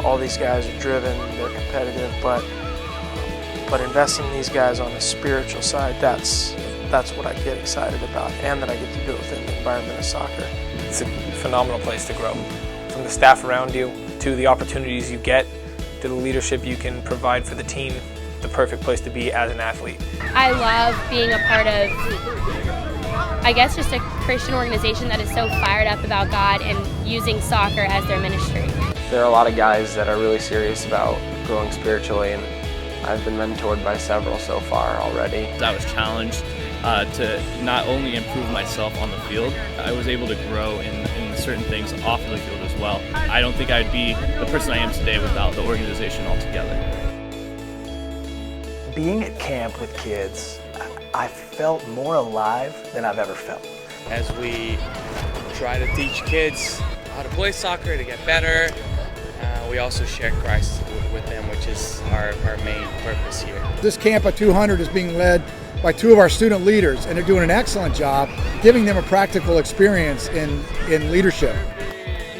All these guys are driven, they're competitive, but investing in these guys on the spiritual side, that's what I get excited about, and that I get to do it within the environment of soccer. It's a phenomenal place to grow. From the staff around you, to the opportunities you get, to the leadership you can provide for the team, the perfect place to be as an athlete. I love being a part of, I guess, just a Christian organization that is so fired up about God and using soccer as their ministry. There are a lot of guys that are really serious about growing spiritually, and I've been mentored by several so far already. I was challenged to not only improve myself on the field, I was able to grow in certain things off of the field as well. I don't think I'd be the person I am today without the organization altogether. Being at camp with kids, I felt more alive than I've ever felt. As we try to teach kids how to play soccer to get better, we also share Christ with them, which is our main purpose here. This camp of 200 is being led by two of our student leaders, and they're doing an excellent job giving them a practical experience in leadership.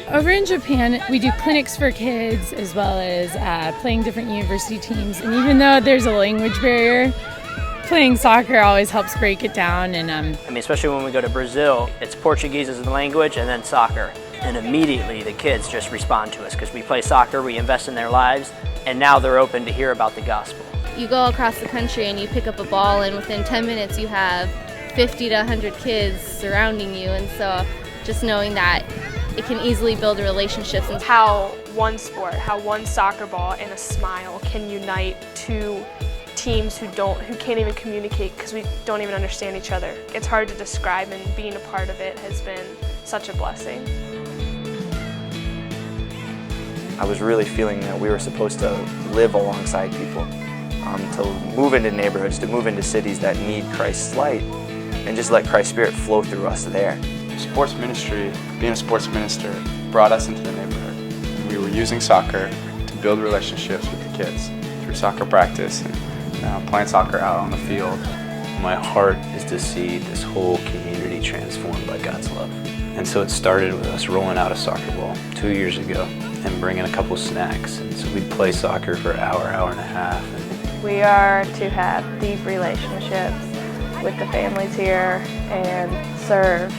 Over in Japan, we do clinics for kids as well as playing different university teams. And even though there's a language barrier, playing soccer always helps break it down. And I mean, especially when we go to Brazil, it's Portuguese as the language and then soccer. And immediately the kids just respond to us because we play soccer, we invest in their lives, and now they're open to hear about the gospel. You go across the country and you pick up a ball, and within 10 minutes you have 50 to 100 kids surrounding you. And so just knowing that it can easily build relationships. And how one sport, how one soccer ball and a smile can unite two teams who can't even communicate because we don't even understand each other. It's hard to describe, and being a part of it has been such a blessing. I was really feeling that we were supposed to live alongside people, to move into neighborhoods, to move into cities that need Christ's light, and just let Christ's Spirit flow through us there. Sports ministry, being a sports minister, brought us into the neighborhood. We were using soccer to build relationships with the kids through soccer practice and playing soccer out on the field. My heart is to see this whole community transformed by God's love. And so it started with us rolling out a soccer ball 2 years ago and bringing a couple snacks. And so we'd play soccer for an hour, hour and a half. We are to have deep relationships with the families here and serve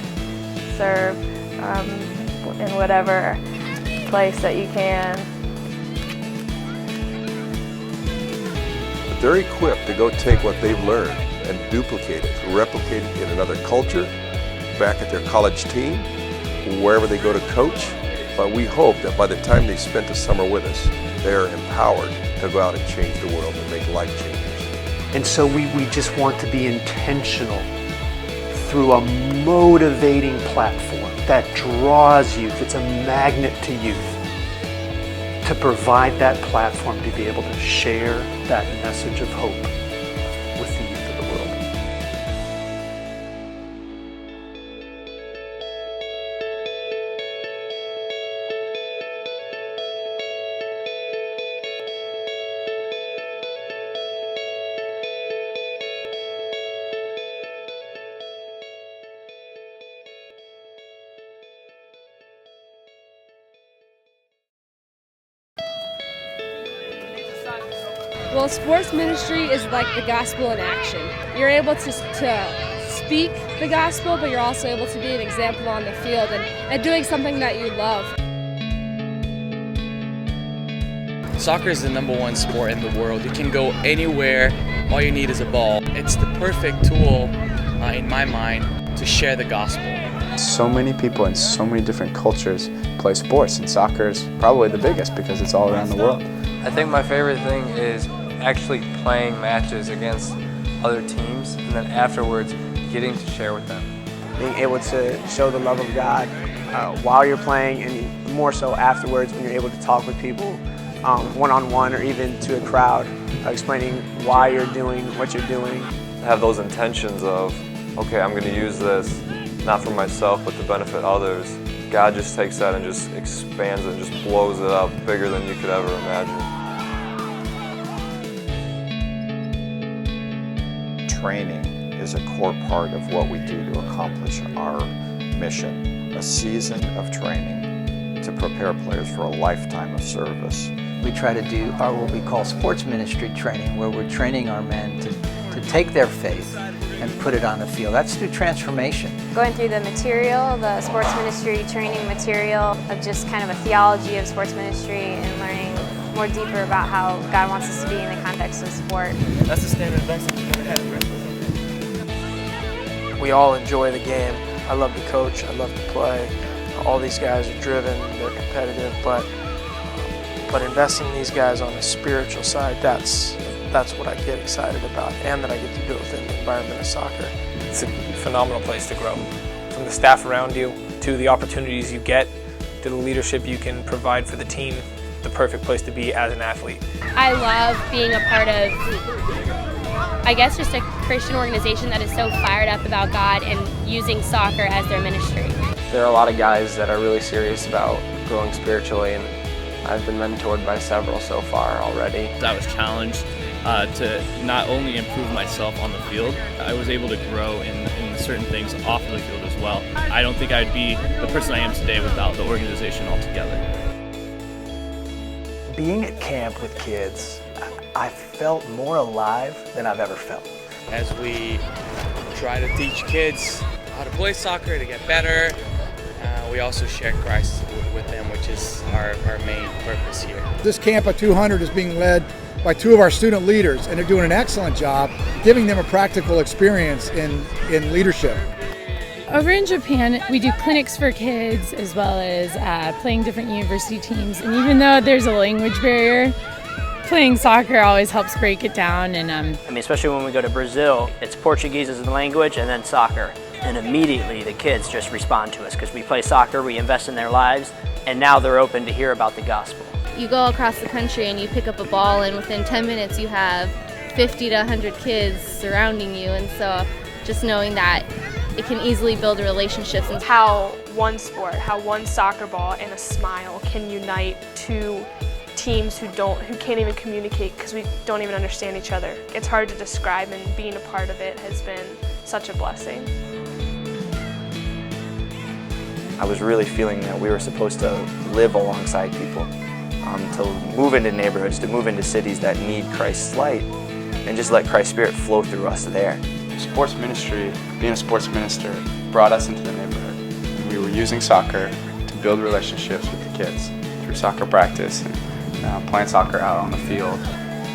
in whatever place that you can. They're equipped to go take what they've learned and duplicate it, replicate it in another culture, back at their college team, wherever they go to coach. But we hope that by the time they spent the summer with us, they're empowered to go out and change the world and make life changers. And so we just want to be intentional through a motivating platform that draws youth, it's a magnet to youth, to provide that platform to be able to share that message of hope with the youth of the world. Well, sports ministry is like the gospel in action. You're able to speak the gospel, but you're also able to be an example on the field and doing something that you love. Soccer is the #1 sport in the world. You can go anywhere, all you need is a ball. It's the perfect tool, in my mind, to share the gospel. So many people in so many different cultures play sports, and soccer is probably the biggest because it's all around the world. I think my favorite thing is actually playing matches against other teams and then afterwards getting to share with them. Being able to show the love of God while you're playing, and more so afterwards when you're able to talk with people one-on-one or even to a crowd, explaining why you're doing what you're doing. Have those intentions of, okay, I'm going to use this not for myself but to benefit others. God just takes that and just expands it and just blows it up bigger than you could ever imagine. Training is a core part of what we do to accomplish our mission, a season of training to prepare players for a lifetime of service. We try to do what we call sports ministry training, where we're training our men to take their faith and put it on the field. That's through transformation. Going through the material, the sports ministry training material, of just kind of a theology of sports ministry and learning more deeper about how God wants us to be in the context of sport. That's the standard message you're going to have. We all enjoy the game. I love to coach, I love to play. All these guys are driven, they're competitive, but investing in these guys on the spiritual side, that's what I get excited about, and that I get to do it within the environment of soccer. It's a phenomenal place to grow. From the staff around you, to the opportunities you get, to the leadership you can provide for the team, the perfect place to be as an athlete. I love being a part of, I guess, just a Christian organization that is so fired up about God and using soccer as their ministry. There are a lot of guys that are really serious about growing spiritually, and I've been mentored by several so far already. I was challenged to not only improve myself on the field, I was able to grow in certain things off of the field as well. I don't think I'd be the person I am today without the organization altogether. Being at camp with kids, I felt more alive than I've ever felt. As we try to teach kids how to play soccer to get better, we also share Christ with them, which is our main purpose here. This Camp of 200 is being led by two of our student leaders, and they're doing an excellent job giving them a practical experience in leadership. Over in Japan, we do clinics for kids as well as playing different university teams. And even though there's a language barrier, playing soccer always helps break it down. And I mean, especially when we go to Brazil, it's Portuguese as the language and then soccer. And immediately the kids just respond to us because we play soccer, we invest in their lives, and now they're open to hear about the gospel. you go across the country and you pick up a ball, and within 10 minutes you have 50 to 100 kids surrounding you, and so just knowing that it can easily build relationships. And how one sport, how one soccer ball and a smile can unite two teams who can't even communicate because we don't even understand each other. It's hard to describe, and being a part of it has been such a blessing. I was really feeling that we were supposed to live alongside people, to move into neighborhoods, to move into cities that need Christ's light, and just let Christ's Spirit flow through us there. Sports ministry, being a sports minister, brought us into the neighborhood. And we were using soccer to build relationships with the kids through soccer practice and playing soccer out on the field.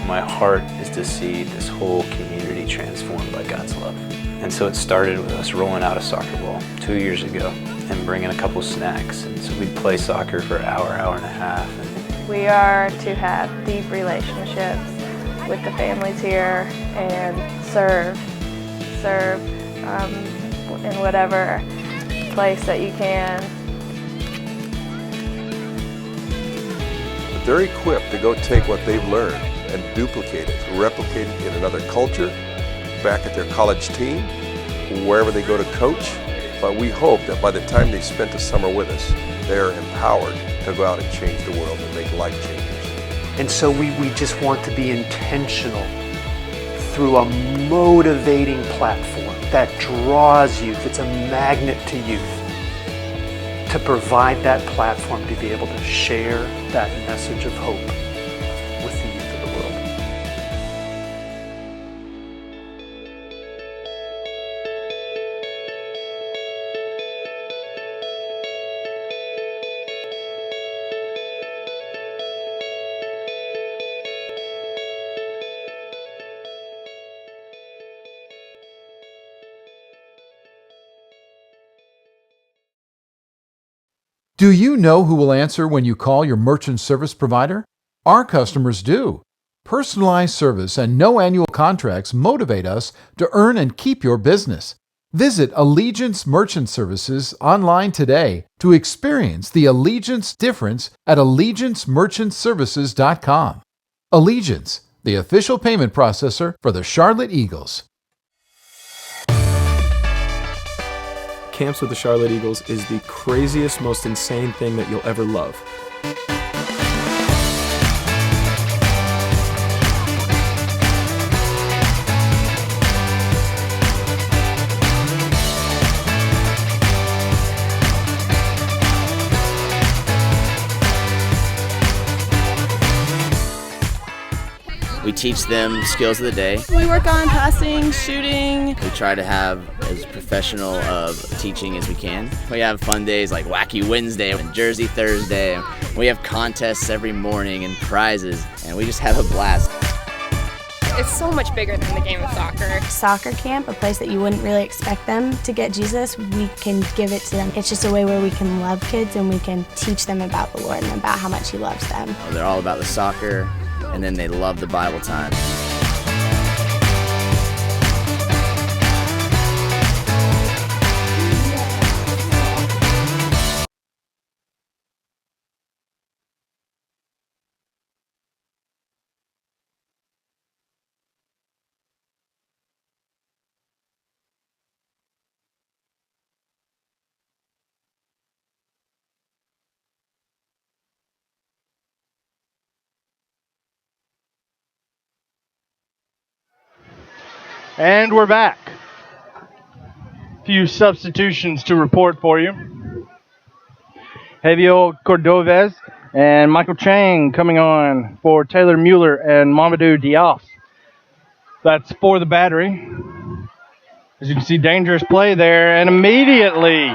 My heart is to see this whole community transformed by God's love. And so it started with us rolling out a soccer ball 2 years ago and bringing a couple snacks. And so we'd play soccer for an hour, hour and a half. We are to have deep relationships with the families here and serve in whatever place that you can. But they're equipped to go take what they've learned and duplicate it, replicate it in another culture, back at their college team, wherever they go to coach. But we hope that by the time they spent the summer with us, they're empowered to go out and change the world and make life changers. And so we just want to be intentional through a motivating platform that draws youth, it's a magnet to youth, to provide that platform to be able to share that message of hope with the youth of the world. Do you know who will answer when you call your merchant service provider? Our customers do. Personalized service and no annual contracts motivate us to earn and keep your business. Visit Allegiance Merchant Services online today to experience the Allegiance difference at AllegianceMerchantServices.com. Allegiance, the official payment processor for the Charlotte Eagles. Camps with the Charlotte Eagles is the craziest, most insane thing that you'll ever love. We teach them skills of the day. We work on passing, shooting. We try to have as professional of teaching as we can. We have fun days like Wacky Wednesday and Jersey Thursday. We have contests every morning and prizes, and we just have a blast. It's so much bigger than the game of soccer. Soccer camp, a place that you wouldn't really expect them to get Jesus, we can give it to them. It's just a way where we can love kids and we can teach them about the Lord and about how much He loves them. They're all about the soccer, and then they love the Bible time. And we're back. Few substitutions to report for you. Javier Cordovez and Michael Chang coming on for Taylor Mueller and Mamadou Diaz. That's for the Battery. As you can see, dangerous play there, and immediately,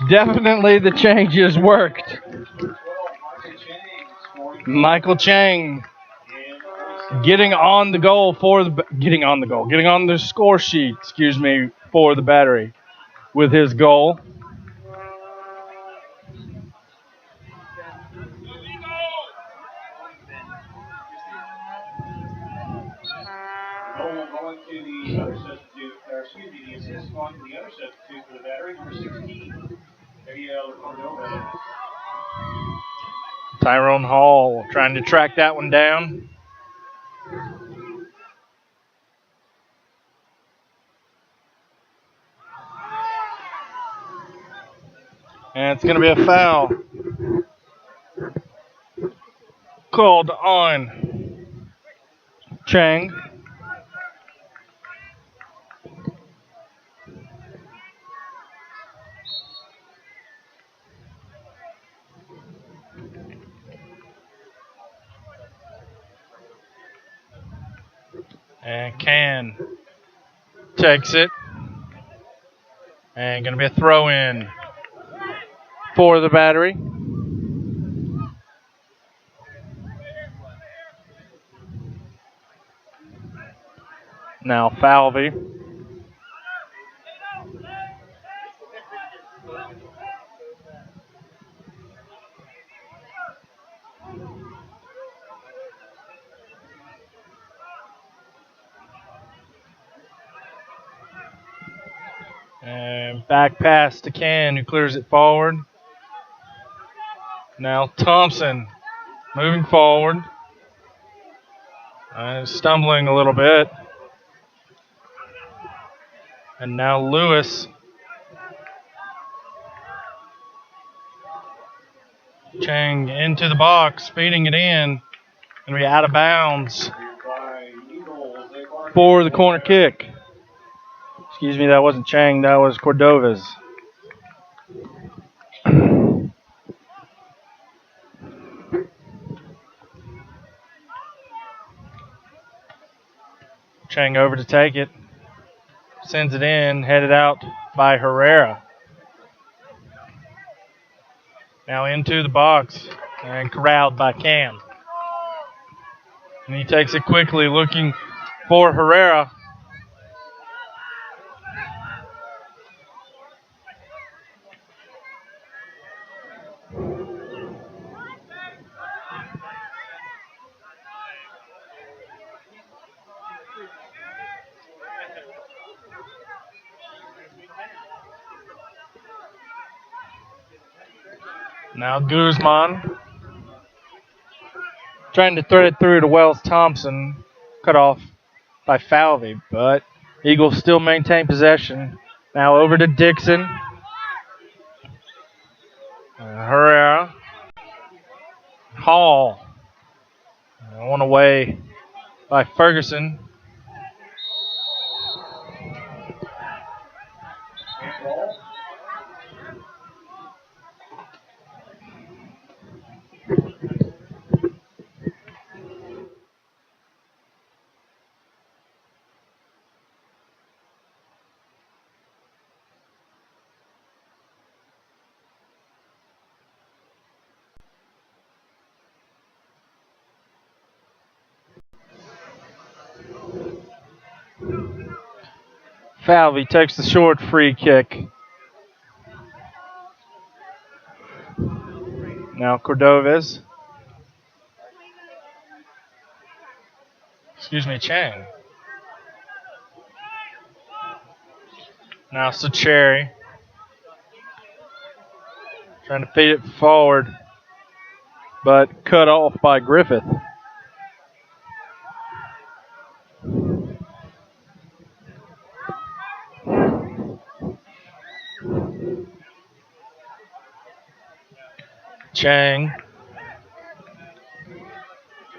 definitely the changes worked. Michael Chang getting on the score sheet, for the Battery with his goal. Going to the other substitute, the assist on to the other substitute for the Battery, number 16, Ariel Cordova. Tyrone Hall trying to track that one down. And it's going to be a foul called on Chang. And Can takes it. And going to be a throw in for the Battery. Now Falvey. And back pass to Can, who clears it forward. Now Thompson moving forward. Stumbling a little bit. And now Lewis. Chang into the box, feeding it in. Going to be out of bounds for the corner kick. Excuse me, that wasn't Chang, that was Cordova's. Chang over to take it. Sends it in, headed out by Herrera. Now into the box and corralled by Cam. And he takes it quickly, looking for Herrera. Now Guzman trying to thread it through to Wells Thompson. Cut off by Falvey, but Eagles still maintain possession. Now over to Dixon. Herrera. Hall. One away by Ferguson. Falvey takes the short free kick. Now Cordovez. Excuse me, Chang. Now Sacheri. Trying to feed it forward, but cut off by Griffith. Chang.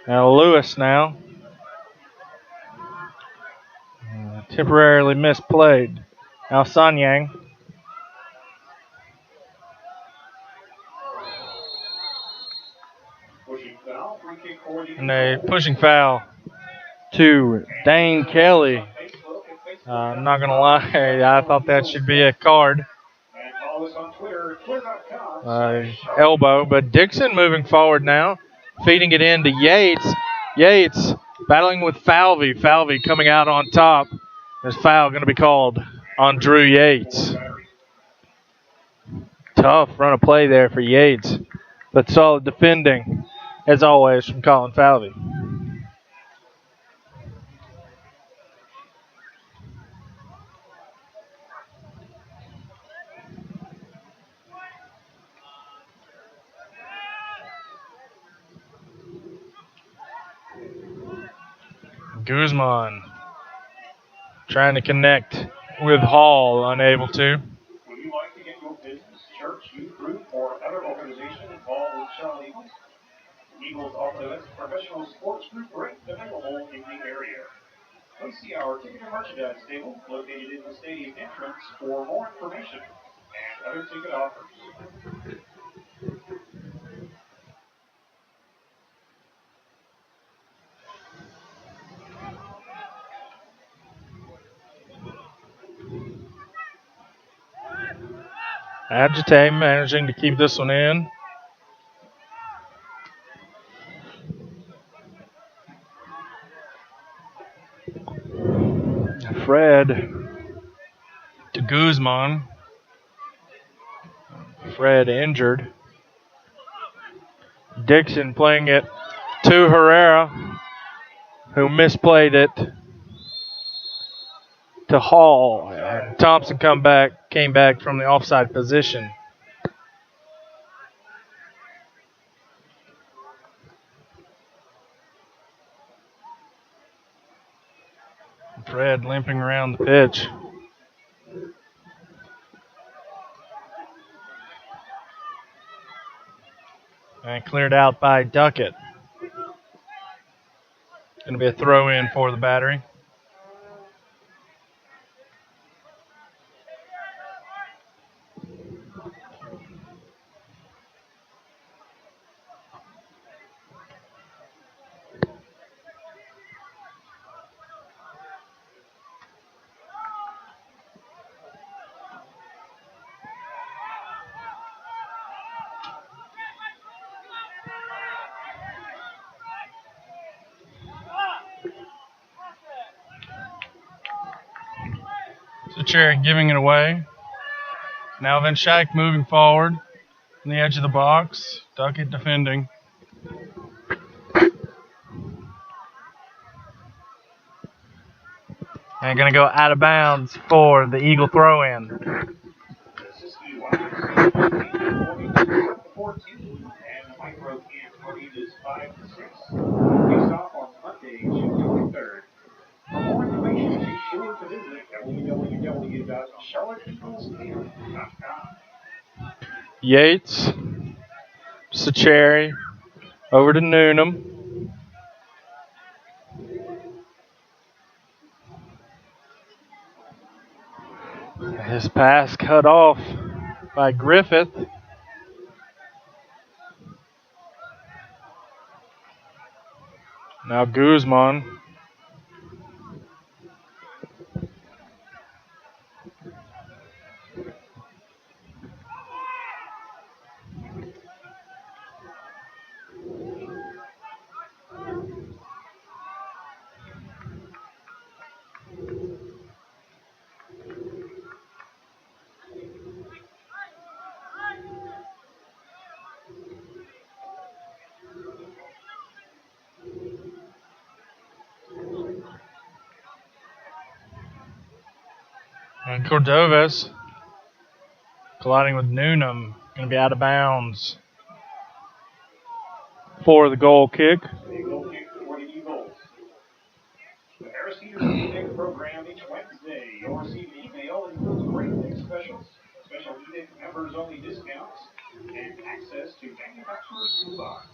Now Lewis now. Temporarily misplayed. Now Sanyang. And a pushing foul to Dane Kelly. I'm not going to lie, I thought that should be a card. Elbow, but Dixon moving forward now, feeding it in to Yates. Yates battling with Falvey. Falvey coming out on top. There's foul going to be called on Drew Yates. Tough run of play there for Yates, but solid defending, as always, from Colin Falvey. Guzman trying to connect with Hall, unable to. Would you like to get your business, church, youth group, or other organization involved with Charlotte Eagles? Eagles offer the best professional sports group rate available in the area. Please see our ticket and merchandise table located in the stadium entrance for more information and other ticket offers. Agitate managing to keep this one in. Fred to Guzman. Fred injured. Dixon playing it to Herrera, who misplayed it to Hall. And Thompson came back from the offside position. Fred limping around the pitch. And cleared out by Duckett. Going to be a throw in for the Battery. Cherry giving it away. Now Van Schaik moving forward on the edge of the box. Duckett defending. And going to go out of bounds for the Eagle throw-in. For more information, be sure to visit www.charlotteeaglescamp.com. Yates, Sacheri, over to Noonan. His pass cut off by Griffith. Now Guzman. And Cordovez colliding with Noonan, going to be out of bounds for the goal kick. The goal kick for the Eagles. The Harris Cedar Evening program each Wednesday. You'll receive an email that includes great day specials, special evening members-only discounts, and access to manufacturer's toolbox.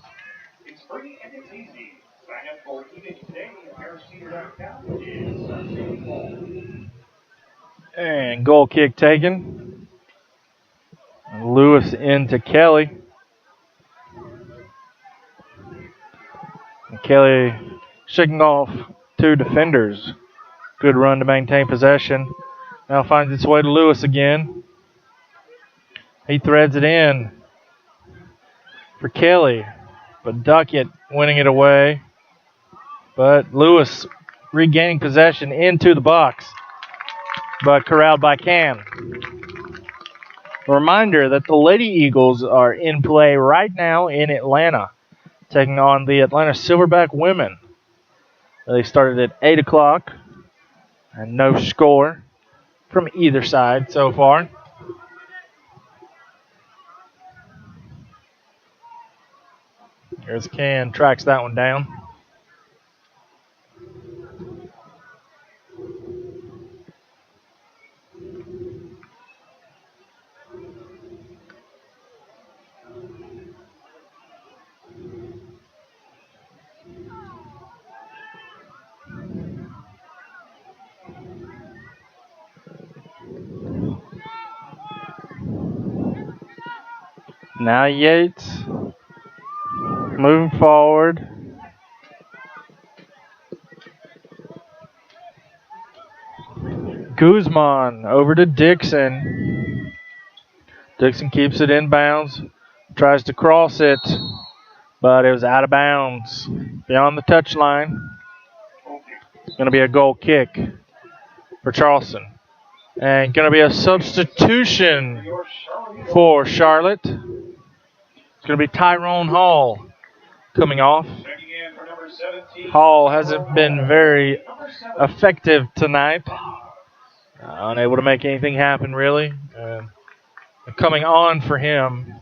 It's free and it's easy. Sign up for evening today at harriscedar.com. It's Sunday fall. And goal kick taken. Lewis into Kelly. And Kelly shaking off two defenders. Good run to maintain possession. Now finds its way to Lewis again. He threads it in for Kelly, but Duckett winning it away. But Lewis regaining possession into the box, but corralled by Cam. A reminder that the Lady Eagles are in play right now in Atlanta, taking on the Atlanta Silverback women. They started at 8 o'clock, and no score from either side so far. Here's Can, tracks that one down. Now Yates moving forward. Guzman over to Dixon. Dixon keeps it inbounds, tries to cross it, but it was out of bounds beyond the touchline. Going to be a goal kick for Charleston. And going to be a substitution for Charlotte. It's going to be Tyrone Hall coming off. Hall hasn't been very effective tonight. Unable to make anything happen, really. Coming on for him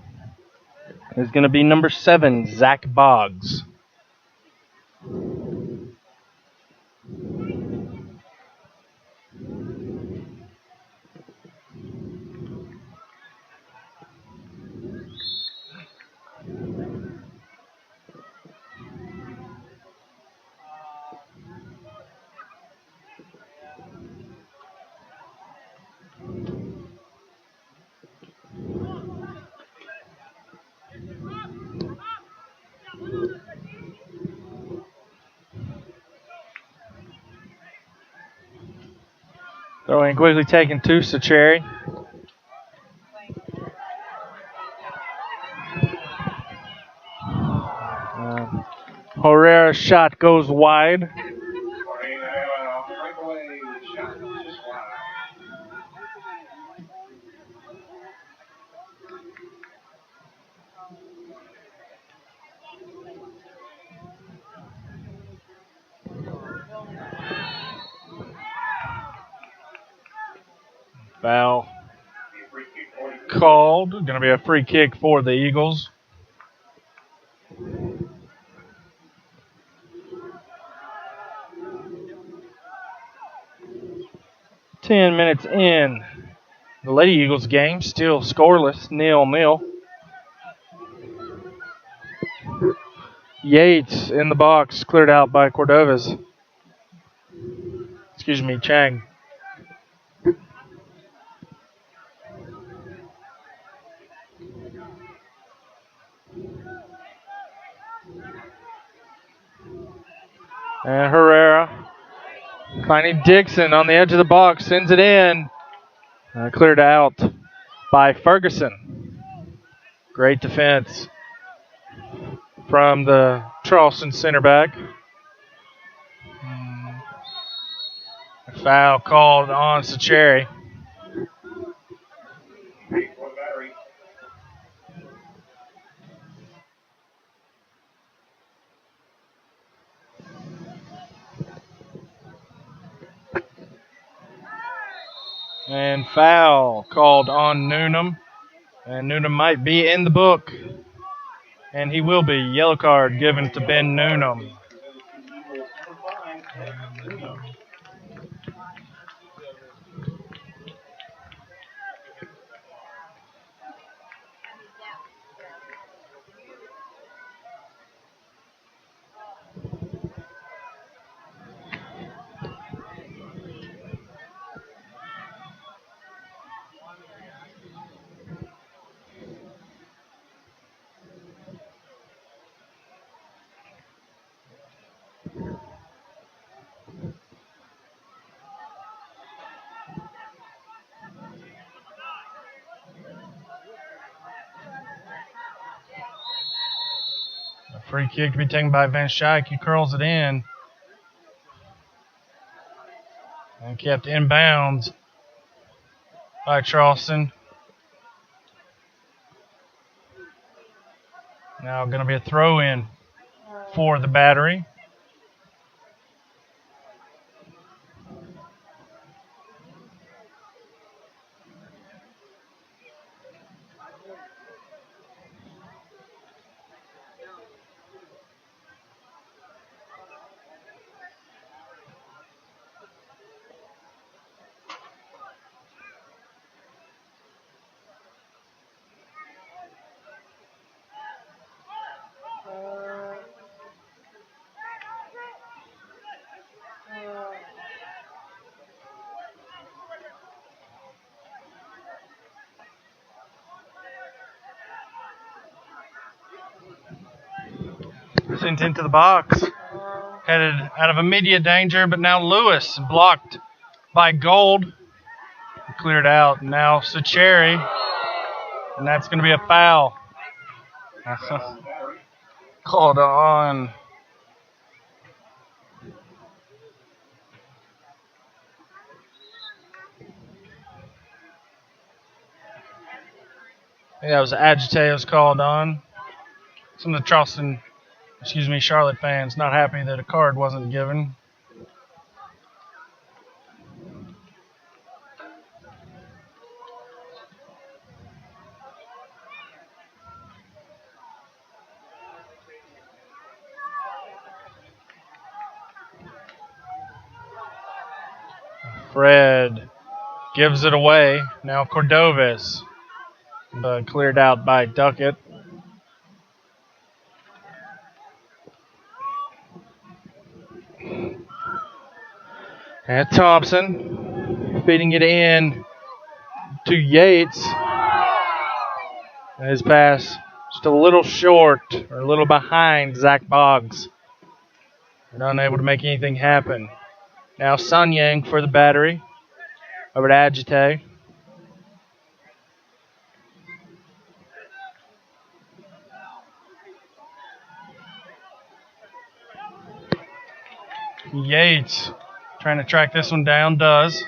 is going to be number 7, Zach Boggs. Throwing quickly taken to Sacheri. Herrera's shot goes wide. Foul called. Going to be a free kick for the Eagles. Ten minutes in. The Lady Eagles game still scoreless, 0-0. Yates in the box, cleared out by Cordovez. Excuse me, Chang. And Herrera. Finding Dixon on the edge of the box, sends it in. Cleared out by Ferguson. Great defense from the Charleston center back. Foul called on Sacheri. And foul called on Noonan. And Noonan might be in the book. And he will be. Yellow card given to Ben Noonan. A free kick to be taken by Van Schaik. He curls it in. And kept inbounds by Charleston. Now going to be a throw in for the Battery. sent into the box. Headed out of immediate danger, but now Lewis blocked by Gold. Cleared out. Now Sacheri. And that's going to be a foul. Called on. I think that was Agite was called on. Some of the Charlotte fans not happy that a card wasn't given. Fred gives it away. Now Cordovis. Cleared out by Duckett. And Thompson feeding it in to Yates. His pass just a little short, or a little behind Zach Boggs. And unable to make anything happen. Now Sun Yang for the battery. Over to Agite. Yates trying to track this one down, does.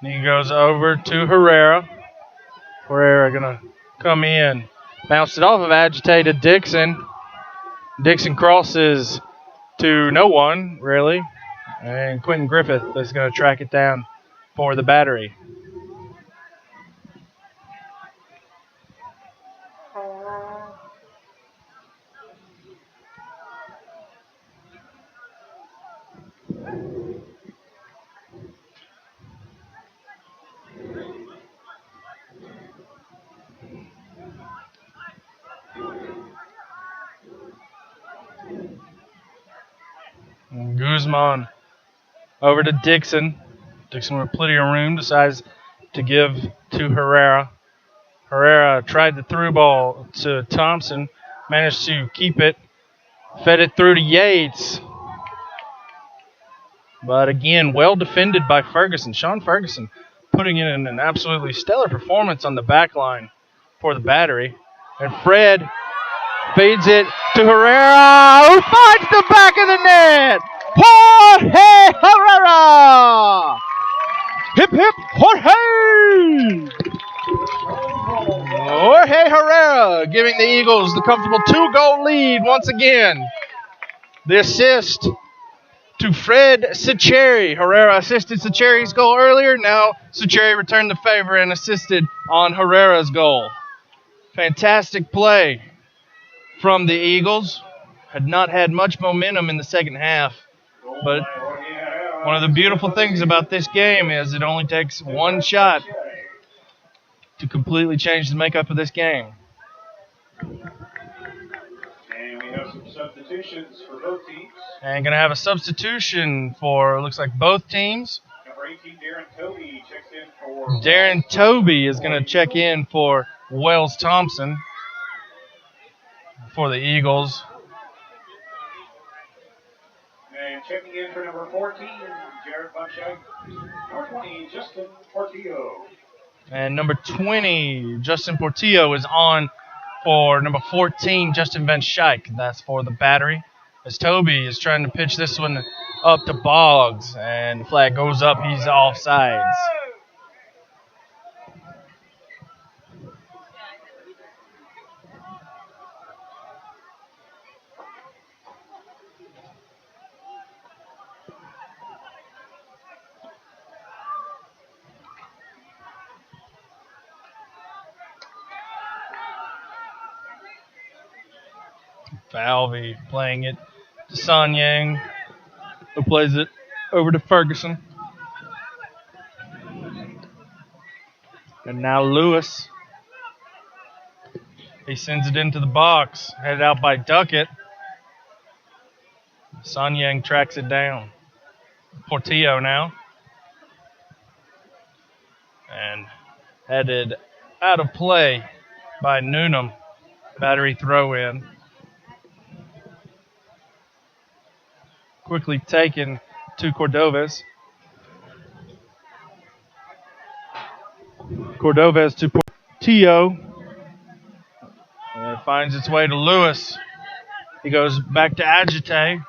And he goes over to Herrera. Herrera gonna come in. Bounced it off of Agite to Dixon. Dixon crosses to no one, really. And Quentin Griffith is gonna track it down for the battery. Guzman over to Dixon. Dixon with plenty of room decides to give to Herrera. Herrera tried the through ball to Thompson, managed to keep it, fed it through to Yates. But again, well defended by Ferguson. Sean Ferguson putting in an absolutely stellar performance on the back line for the battery. And Fred feeds it to Herrera, who finds the back of the net. Jorge Herrera! Hip, hip, Jorge! Jorge Herrera giving the Eagles the comfortable 2-goal lead once again. The assist to Fred Sacheri. Herrera assisted Sacheri's goal earlier. Now Sacheri returned the favor and assisted on Herrera's goal. Fantastic play from the Eagles. Had not had much momentum in the second half. But one of the beautiful things about this game is it only takes one shot to completely change the makeup of this game. And we have some substitutions for both teams. And going to have a substitution for, looks like both teams. Number 18, Darren Toby checks in for... Darren Toby is going to check in for Wells Thompson for the Eagles. And checking in for number 14, Jared Bunchak. Number 20, Justin Portillo. And number 20, Justin Portillo, is on for number 14, Justin Van Schaik. That's for the battery. As Toby is trying to pitch this one up to Boggs, and the flag goes up, he's offsides. Falvey playing it to Son Yang, who plays it over to Ferguson. And now Lewis. He sends it into the box, headed out by Duckett. Son Yang tracks it down. Portillo now. And headed out of play by Noonan. Battery throw in. Quickly taken to Cordovez. Cordovez to Portillo. And it finds its way to Lewis. He goes back to Agite.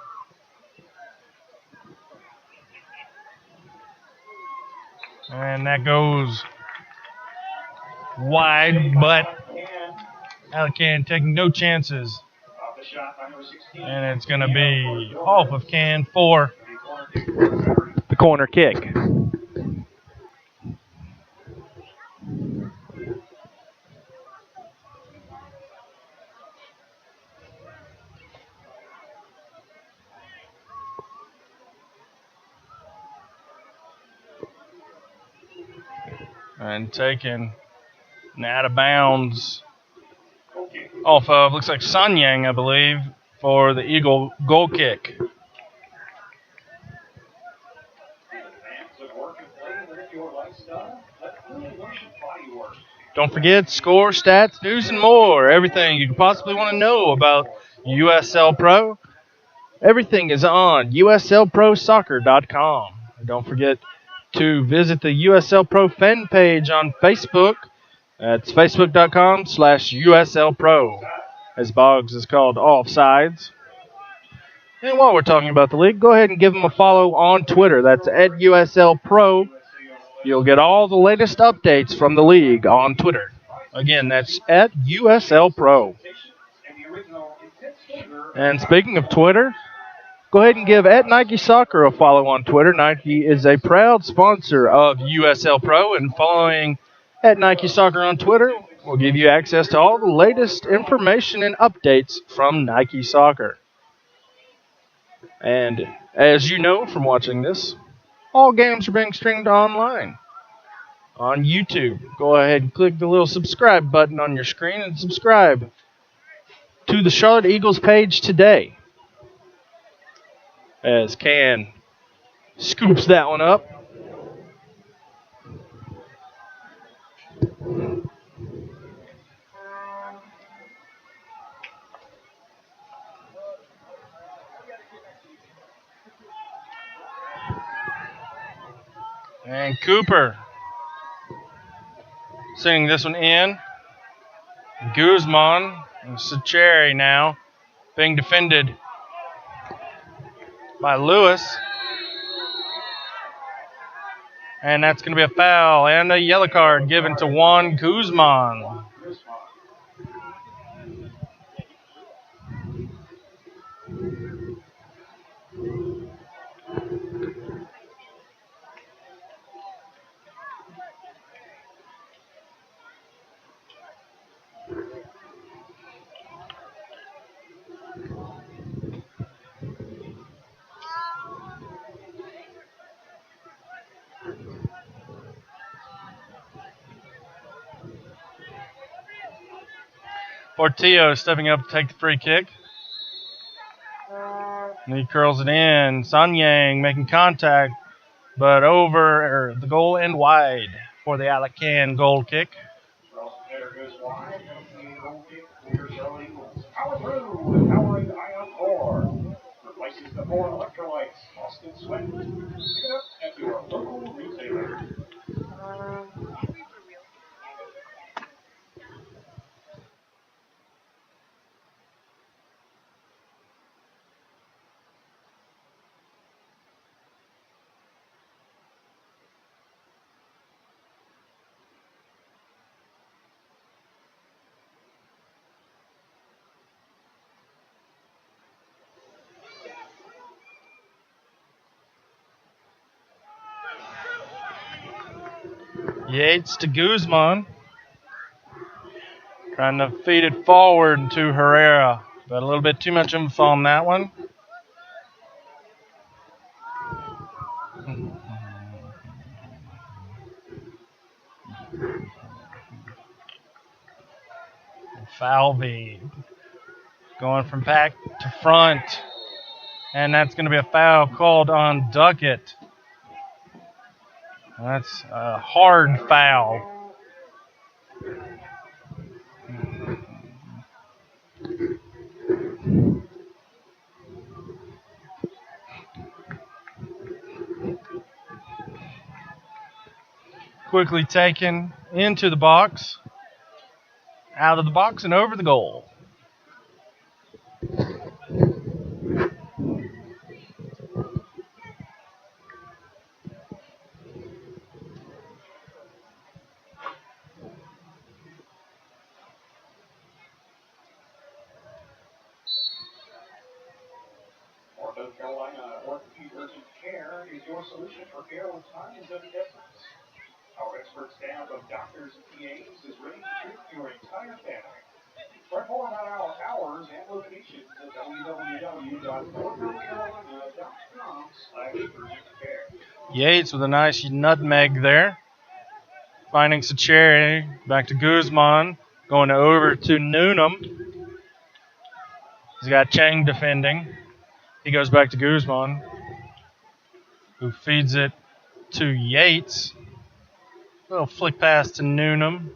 And that goes wide, but Alican taking no chances. And it's going to be off of Can for the corner kick. And taken and out of bounds off of, looks like Sanyang, I believe, for the Eagle goal kick. Don't forget, score, stats, news, and more. Everything you could possibly want to know about USL Pro. Everything is on USLProSoccer.com. Don't forget to visit the USL Pro fan page on Facebook. That's Facebook.com/USL Pro, as Boggs is called Offsides. And while we're talking about the league, go ahead and give them a follow on Twitter. That's at USL Pro. You'll get all the latest updates from the league on Twitter. Again, that's at USL Pro. And speaking of Twitter, go ahead and give at Nike Soccer a follow on Twitter. Nike is a proud sponsor of USL Pro, and following at Nike Soccer on Twitter will give you access to all the latest information and updates from Nike Soccer. And as you know from watching this, all games are being streamed online on YouTube. Go ahead and click the little subscribe button on your screen and subscribe to the Charlotte Eagles page today. As Can scoops that one up. And Cooper sending this one in. Guzman and Sacheri now being defended by Lewis. And that's going to be a foul and a yellow card given to Juan Guzman. Portillo stepping up to take the free kick. And he curls it in. Sanyang making contact, but over the goal and wide for the Alican goal kick. Powering Ion 4 replaces the 4 electrolytes. Austin Sweat. Pick it up at your local retailer. Yates to Guzman. Trying to feed it forward to Herrera, but a little bit too much info on that one. Falvey going from back to front, and that's going to be a foul called on Duckett. That's a hard foul. quickly taken into the box, out of the box, and over the goal. North Carolina Orthopedic Urgent Care is your solution for care when time is of the essence. Our expert staff of doctors and PAs is ready to treat your entire family. Learn more about our hours and locations at www.northcarolina.com/urgent-care. Yates with a nice nutmeg there. Finding Sacheri. Back to Guzman. Going over to Noonan. He's got Chang defending. He goes back to Guzman, who feeds it to Yates. Little flick pass to Noonan.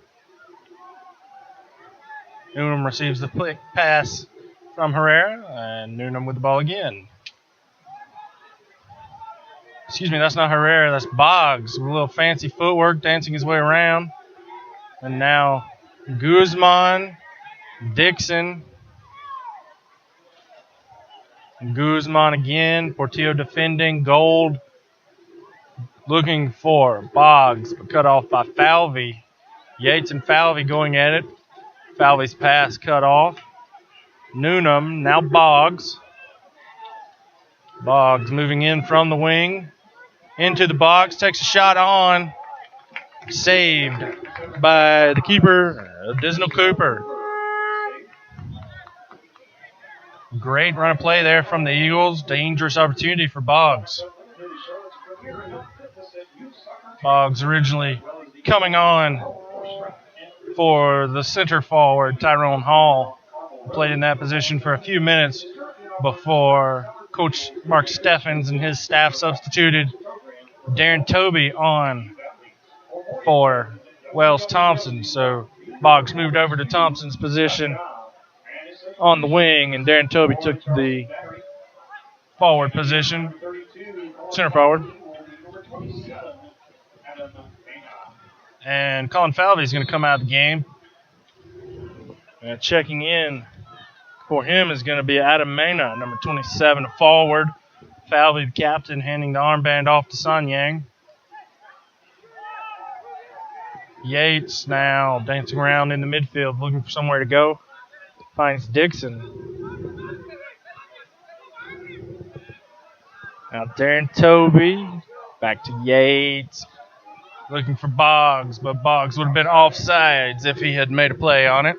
Noonan receives the flick pass from Herrera, and Noonan with the ball again. Excuse me, that's not Herrera, that's Boggs with a little fancy footwork, dancing his way around. And now Guzman, Dixon, Guzman again. Portillo defending. Gold looking for Boggs, but cut off by Falvey. Yates and Falvey going at it. Falvey's pass cut off. Noonan, now Boggs. Boggs moving in from the wing. Into the box, takes a shot on. Saved by the keeper, Disnell Cooper. Great run of play there from the Eagles. Dangerous opportunity for Boggs. Boggs originally coming on for the center forward, Tyrone Hall. Played in that position for a few minutes before Coach Mark Steffens and his staff substituted Darren Toby on for Wells Thompson. So Boggs moved over to Thompson's position on the wing, and Darren Toby took the forward position, center forward. And Colin Falvey is going to come out of the game. And checking in for him is going to be Adam Mena, number 27, forward. Falvey, the captain, handing the armband off to Sanyang. Yates now dancing around in the midfield, looking for somewhere to go. Finds Dixon. Now Darren Toby, back to Yates, looking for Boggs, but Boggs would have been offsides if he had made a play on it.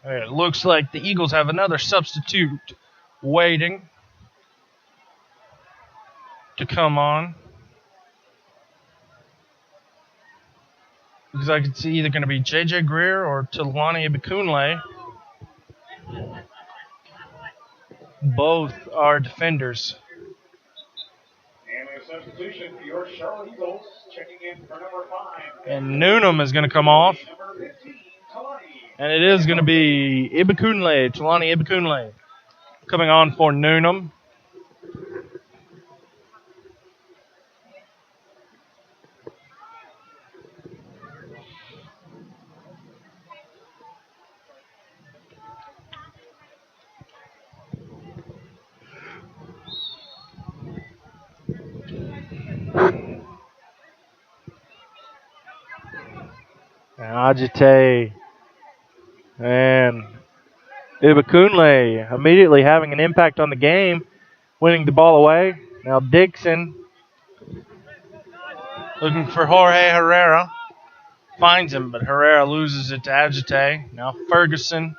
It looks like the Eagles have another substitute waiting to come on. Because I could see either going to be J.J. Greer or Talani Ibikunle. Both are defenders. And a substitution for your Charlotte Eagles, checking in for number 5. And Noonan is going to come off. And it is going to be Ibikunle, Talani Ibikunle, coming on for Noonan. Ajite and Ibikunle immediately having an impact on the game, winning the ball away. Now Dixon looking for Jorge Herrera. Finds him, but Herrera loses it to Ajite. Now Ferguson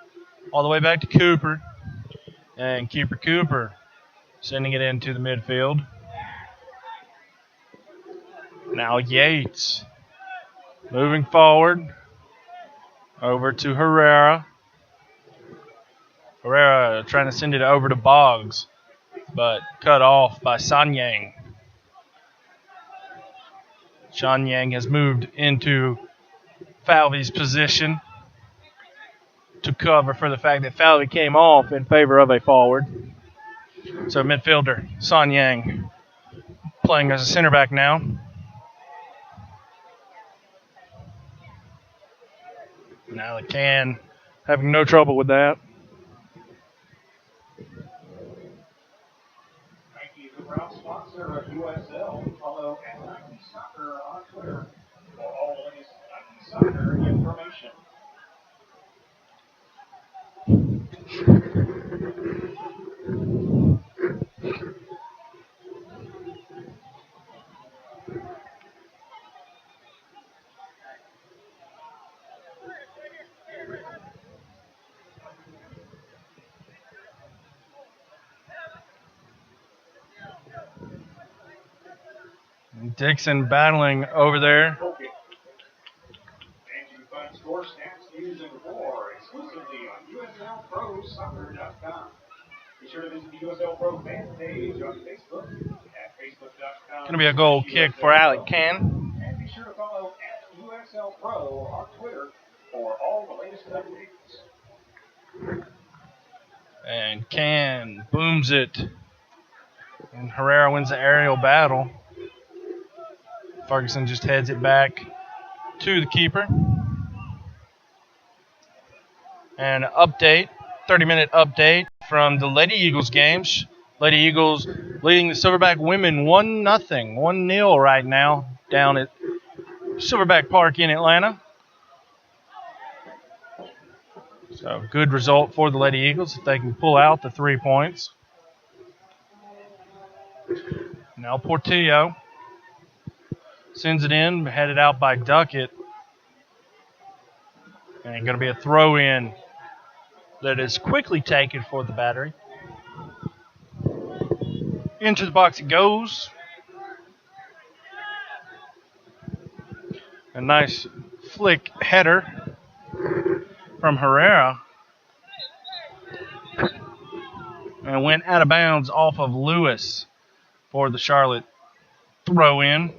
all the way back to Cooper. And Keeper Cooper sending it into the midfield. Now Yates moving forward. Over to Herrera. Herrera trying to send it over to Boggs, but cut off by Sanyang. Sanyang has moved into Falvey's position to cover for the fact that Falvey came off in favor of a forward. So midfielder, Son Yang, playing as a center back now. Now the can having no trouble with that. Nike is a proud sponsor of USL. Follow @Nike Soccer on Twitter for all the latest Nike Soccer information. Dixon battling over there. And you can find score, stats, news, and more exclusively on USLProSoccer.com. Be sure to visit the USL Pro fan page on Facebook at Facebook.com. Going to be a goal kick for Alec Can. And be sure to follow @USL Pro on Twitter for all the latest updates. And Can booms it. And Herrera wins the aerial battle. Ferguson just heads it back to the keeper. And update, 30-minute update from the Lady Eagles games. Lady Eagles leading the Silverback women 1-0, 1-0 right now down at Silverback Park in Atlanta. So good result for the Lady Eagles if they can pull out the 3 points. Now Portillo sends it in, headed out by Duckett. And going to be a throw-in that is quickly taken for the Battery. Into the box it goes. A nice flick header from Herrera. And went out of bounds off of Lewis for the Charlotte throw-in.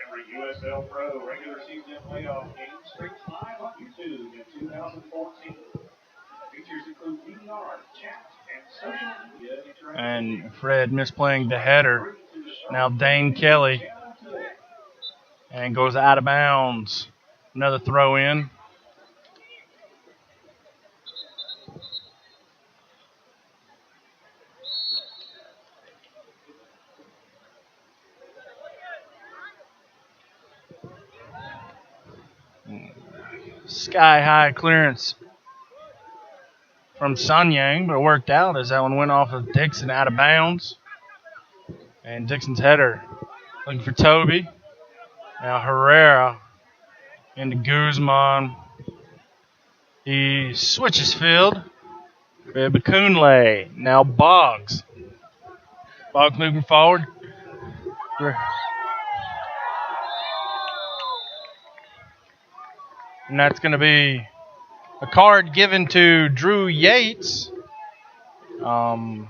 Every USL Pro regular season playoff game streams live on YouTube in 2014. Features include DVR, chat, and social media interaction. And Fred misplaying the header. Now Dane Kelly. And goes out of bounds. Another throw-in. Sky-high clearance from Sanyang, but it worked out as that one went off of Dixon out of bounds. And Dixon's header looking for Toby. Now Herrera into Guzman. He switches field. Kunle. Now Boggs. Boggs moving forward. And that's going to be a card given to Drew Yates. And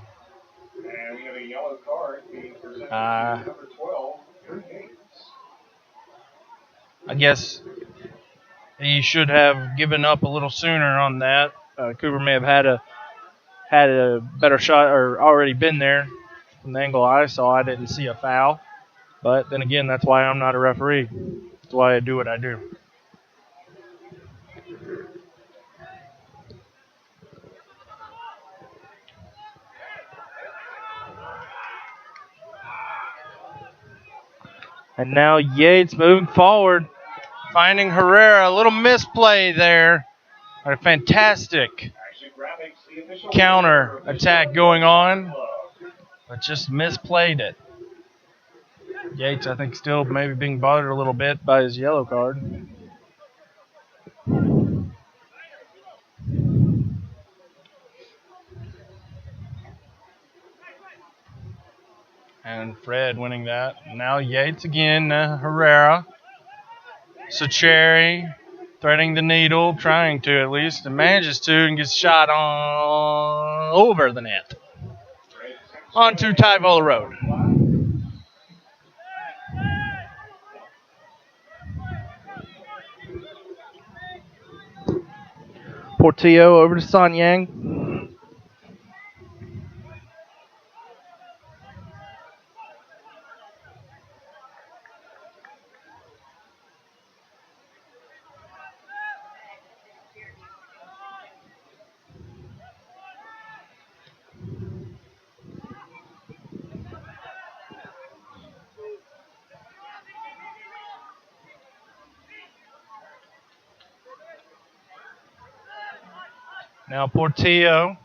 we have a yellow card being presented to number 12, Drew Yates. I guess he should have given up a little sooner on that. Cooper may have had a better shot or already been there. From the angle I saw, I didn't see a foul. But then again, that's why I'm not a referee. That's why I do what I do. And now Yates moving forward, finding Herrera. A little misplay there. A fantastic counter attack going on, but just misplayed it. Yates, I think, still maybe being bothered a little bit by his yellow card. And Fred winning that. Now Yates again, Herrera. Sacheri threading the needle, trying to at least, and manages to, and gets shot on over the net. Onto Tyvola Road. Portillo over to Sanyang. Now Portillo.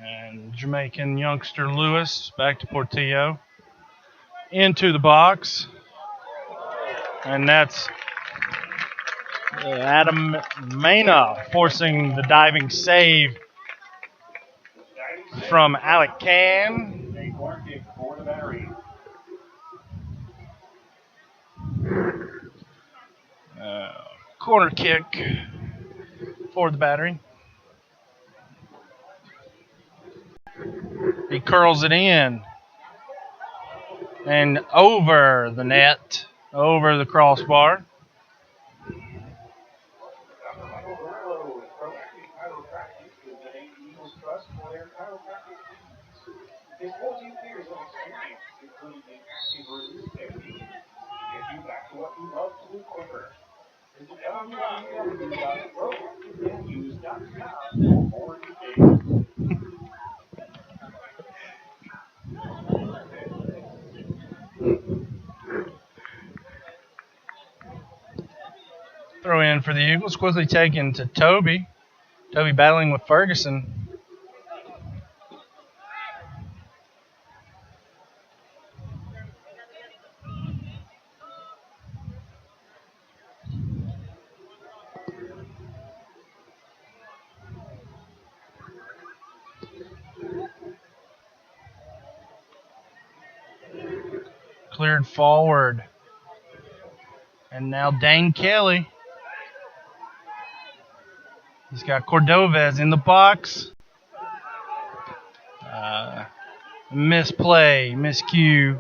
And Jamaican youngster Lewis back to Portillo. Into the box. And that's Adam Mena forcing the diving save from Alec Can. Corner kick for the Battery. He curls it in and over the net, over the crossbar. His 14 years of experience, including in therapy, get you back to what you love to do quicker. Visit www.roadanduse.com for more details. Throw in for the Eagles, quickly taken to Toby. Toby battling with Ferguson. Cleared forward. And now Dane Kelly. He's got Cordovez in the box. Misplay, miscue.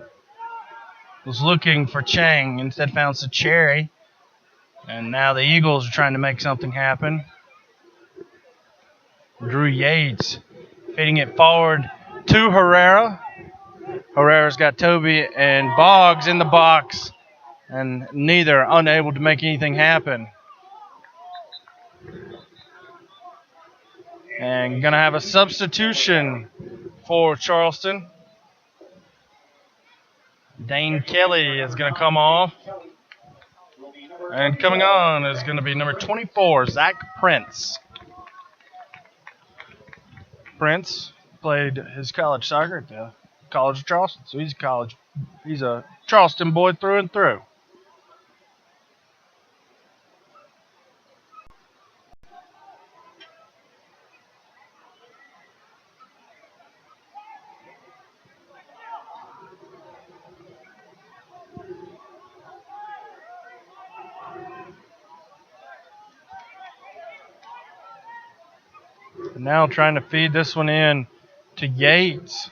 Was looking for Chang, instead found Sacheri. And now the Eagles are trying to make something happen. Drew Yates feeding it forward to Herrera. Herrera's got Toby and Boggs in the box, and neither unable to make anything happen. And going to have a substitution for Charleston. Dane Kelly is going to come off. And coming on is going to be number 24, Zach Prince. Prince played his college soccer at the College of Charleston, so he's a Charleston boy through and through. Now trying to feed this one in to Yates.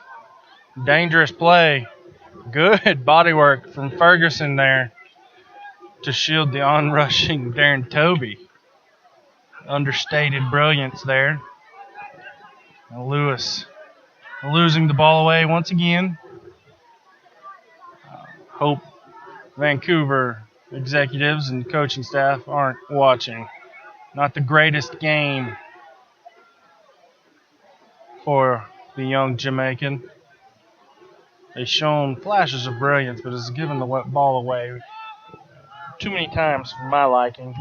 Dangerous play. Good body work from Ferguson there to shield the onrushing Darren Toby. Understated brilliance there. And Lewis losing the ball away once again. Hope Vancouver executives and coaching staff aren't watching. Not the greatest game for the young Jamaican. They've shown flashes of brilliance, but has given the ball away too many times for my liking.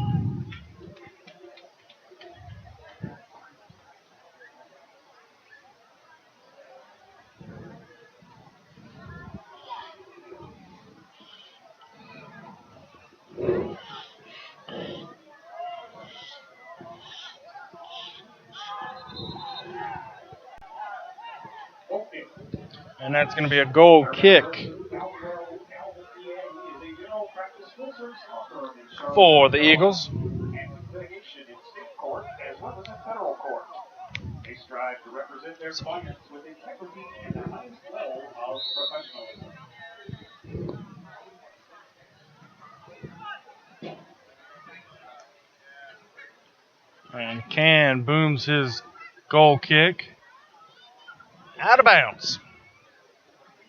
And that's going to be a goal kick for the Eagles. They strive to represent their clients with integrity and the highest level of professionalism. And Can booms his goal kick. Out of bounds.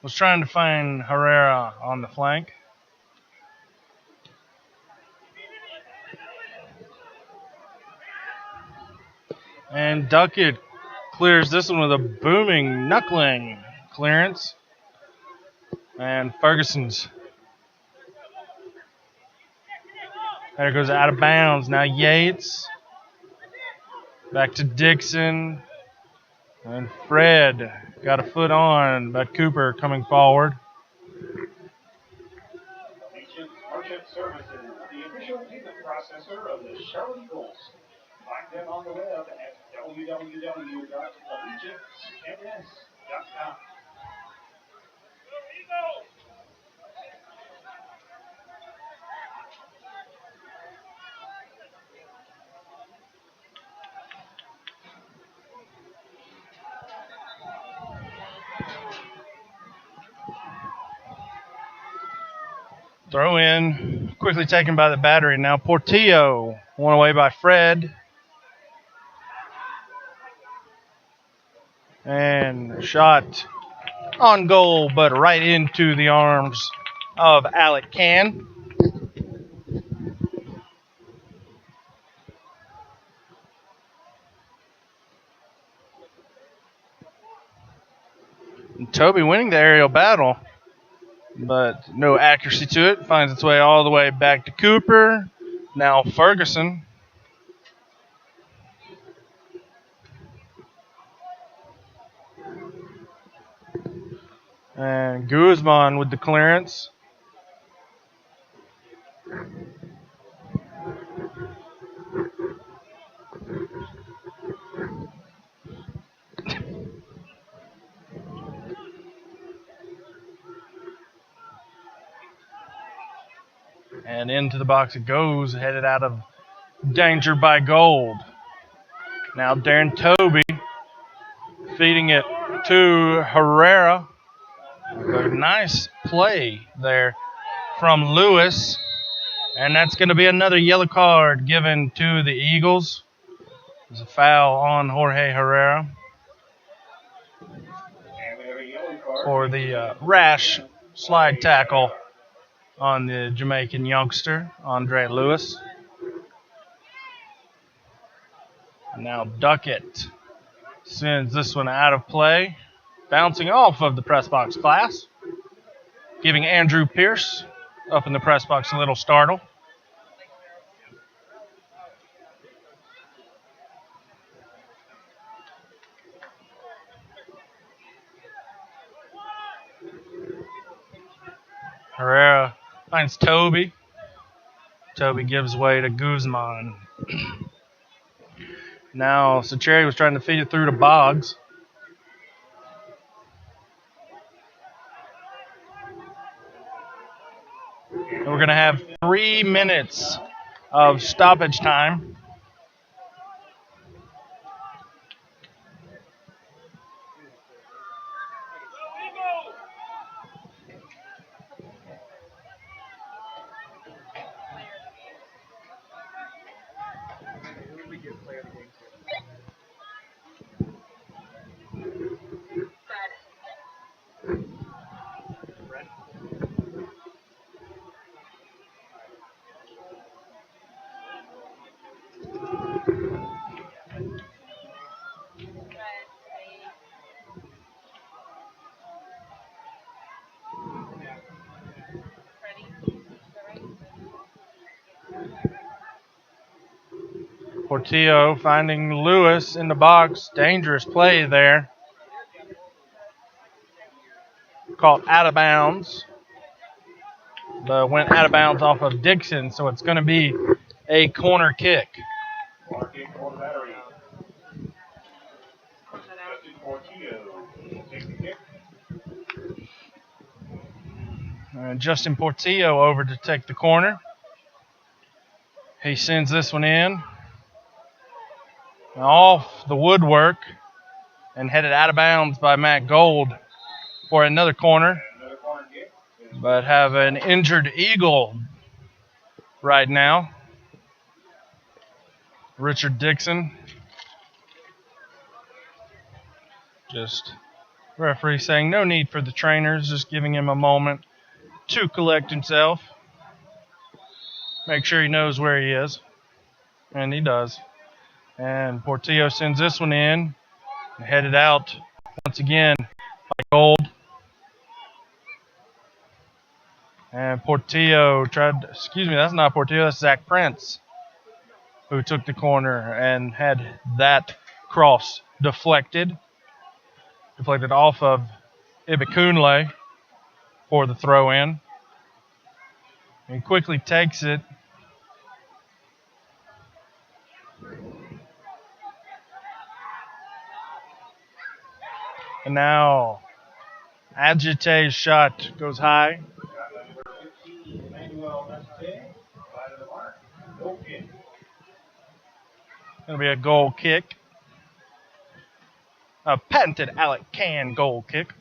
Was trying to find Herrera on the flank. And Duckett clears this one with a booming knuckling clearance. And Ferguson's There goes out of bounds. Now Yates. Back to Dixon. And Fred got a foot on, but Cooper coming forward. Merchant Services, the official payment processor of the Charlotte Eagles. Find them on the web at www.allegiancens.com. Throw in, quickly taken by the battery. Now Portillo, one away by Fred. And shot on goal, but right into the arms of Alec Can. And Toby winning the aerial battle, but no accuracy to it. Finds its way all the way back to Cooper. Now Ferguson. And Guzman with the clearance. And into the box it goes, headed out of danger by Gold. Now Darren Toby feeding it to Herrera. A nice play there from Lewis. And that's going to be another yellow card given to the Eagles. There's a foul on Jorge Herrera for the rash slide tackle on the Jamaican youngster, Andre Lewis. And now Duckett sends this one out of play, bouncing off of the press box glass, giving Andrew Pierce up in the press box a little startle. Herrera finds Toby. Toby gives way to Guzman. Now Sacheri was trying to feed it through to Boggs. And we're going to have 3 minutes of stoppage time. Portillo finding Lewis in the box. Dangerous play there. Caught out of bounds. But went out of bounds off of Dixon, so it's going to be a corner kick. Justin Portillo over to take the corner. He sends this one in. Off the woodwork and headed out of bounds by Matt Gold for another corner. But have an injured Eagle right now. Richard Dixon. Just referee saying no need for the trainers, just giving him a moment to collect himself. Make sure he knows where he is. And he does. And Portillo sends this one in. Headed out once again by Gold. And Portillo that's not Portillo, that's Zach Prince, who took the corner and had that cross deflected off of Ibikunle for the throw-in. And quickly takes it. And now Agite's shot goes high. It'll be a goal kick. A patented Alec Can goal kick.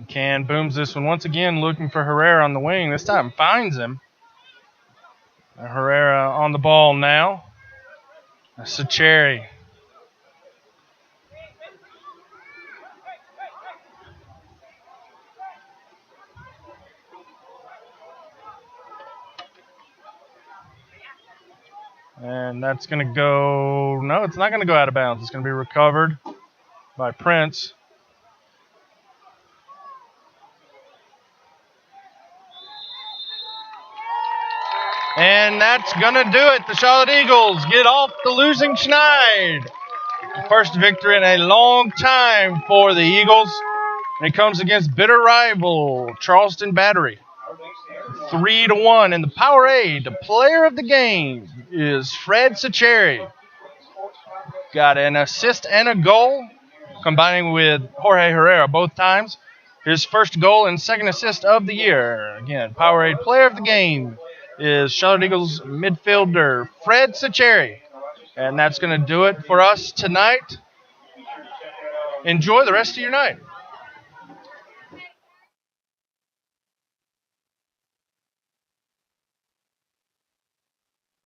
Can booms this one once again, looking for Herrera on the wing. This time finds him. Herrera on the ball now. Sacheri. And that's going to go, no, it's not going to go out of bounds. It's going to be recovered by Prince. And that's going to do it. The Charlotte Eagles get off the losing schneid. First victory in a long time for the Eagles. And it comes against bitter rival Charleston Battery. 3-1 in the Powerade. The player of the game is Fred Sacheri. Got an assist and a goal, combining with Jorge Herrera both times. His first goal and second assist of the year. Again, Powerade player of the game is Charlotte Eagles midfielder Fred Sacheri. And that's going to do it for us tonight. Enjoy the rest of your night.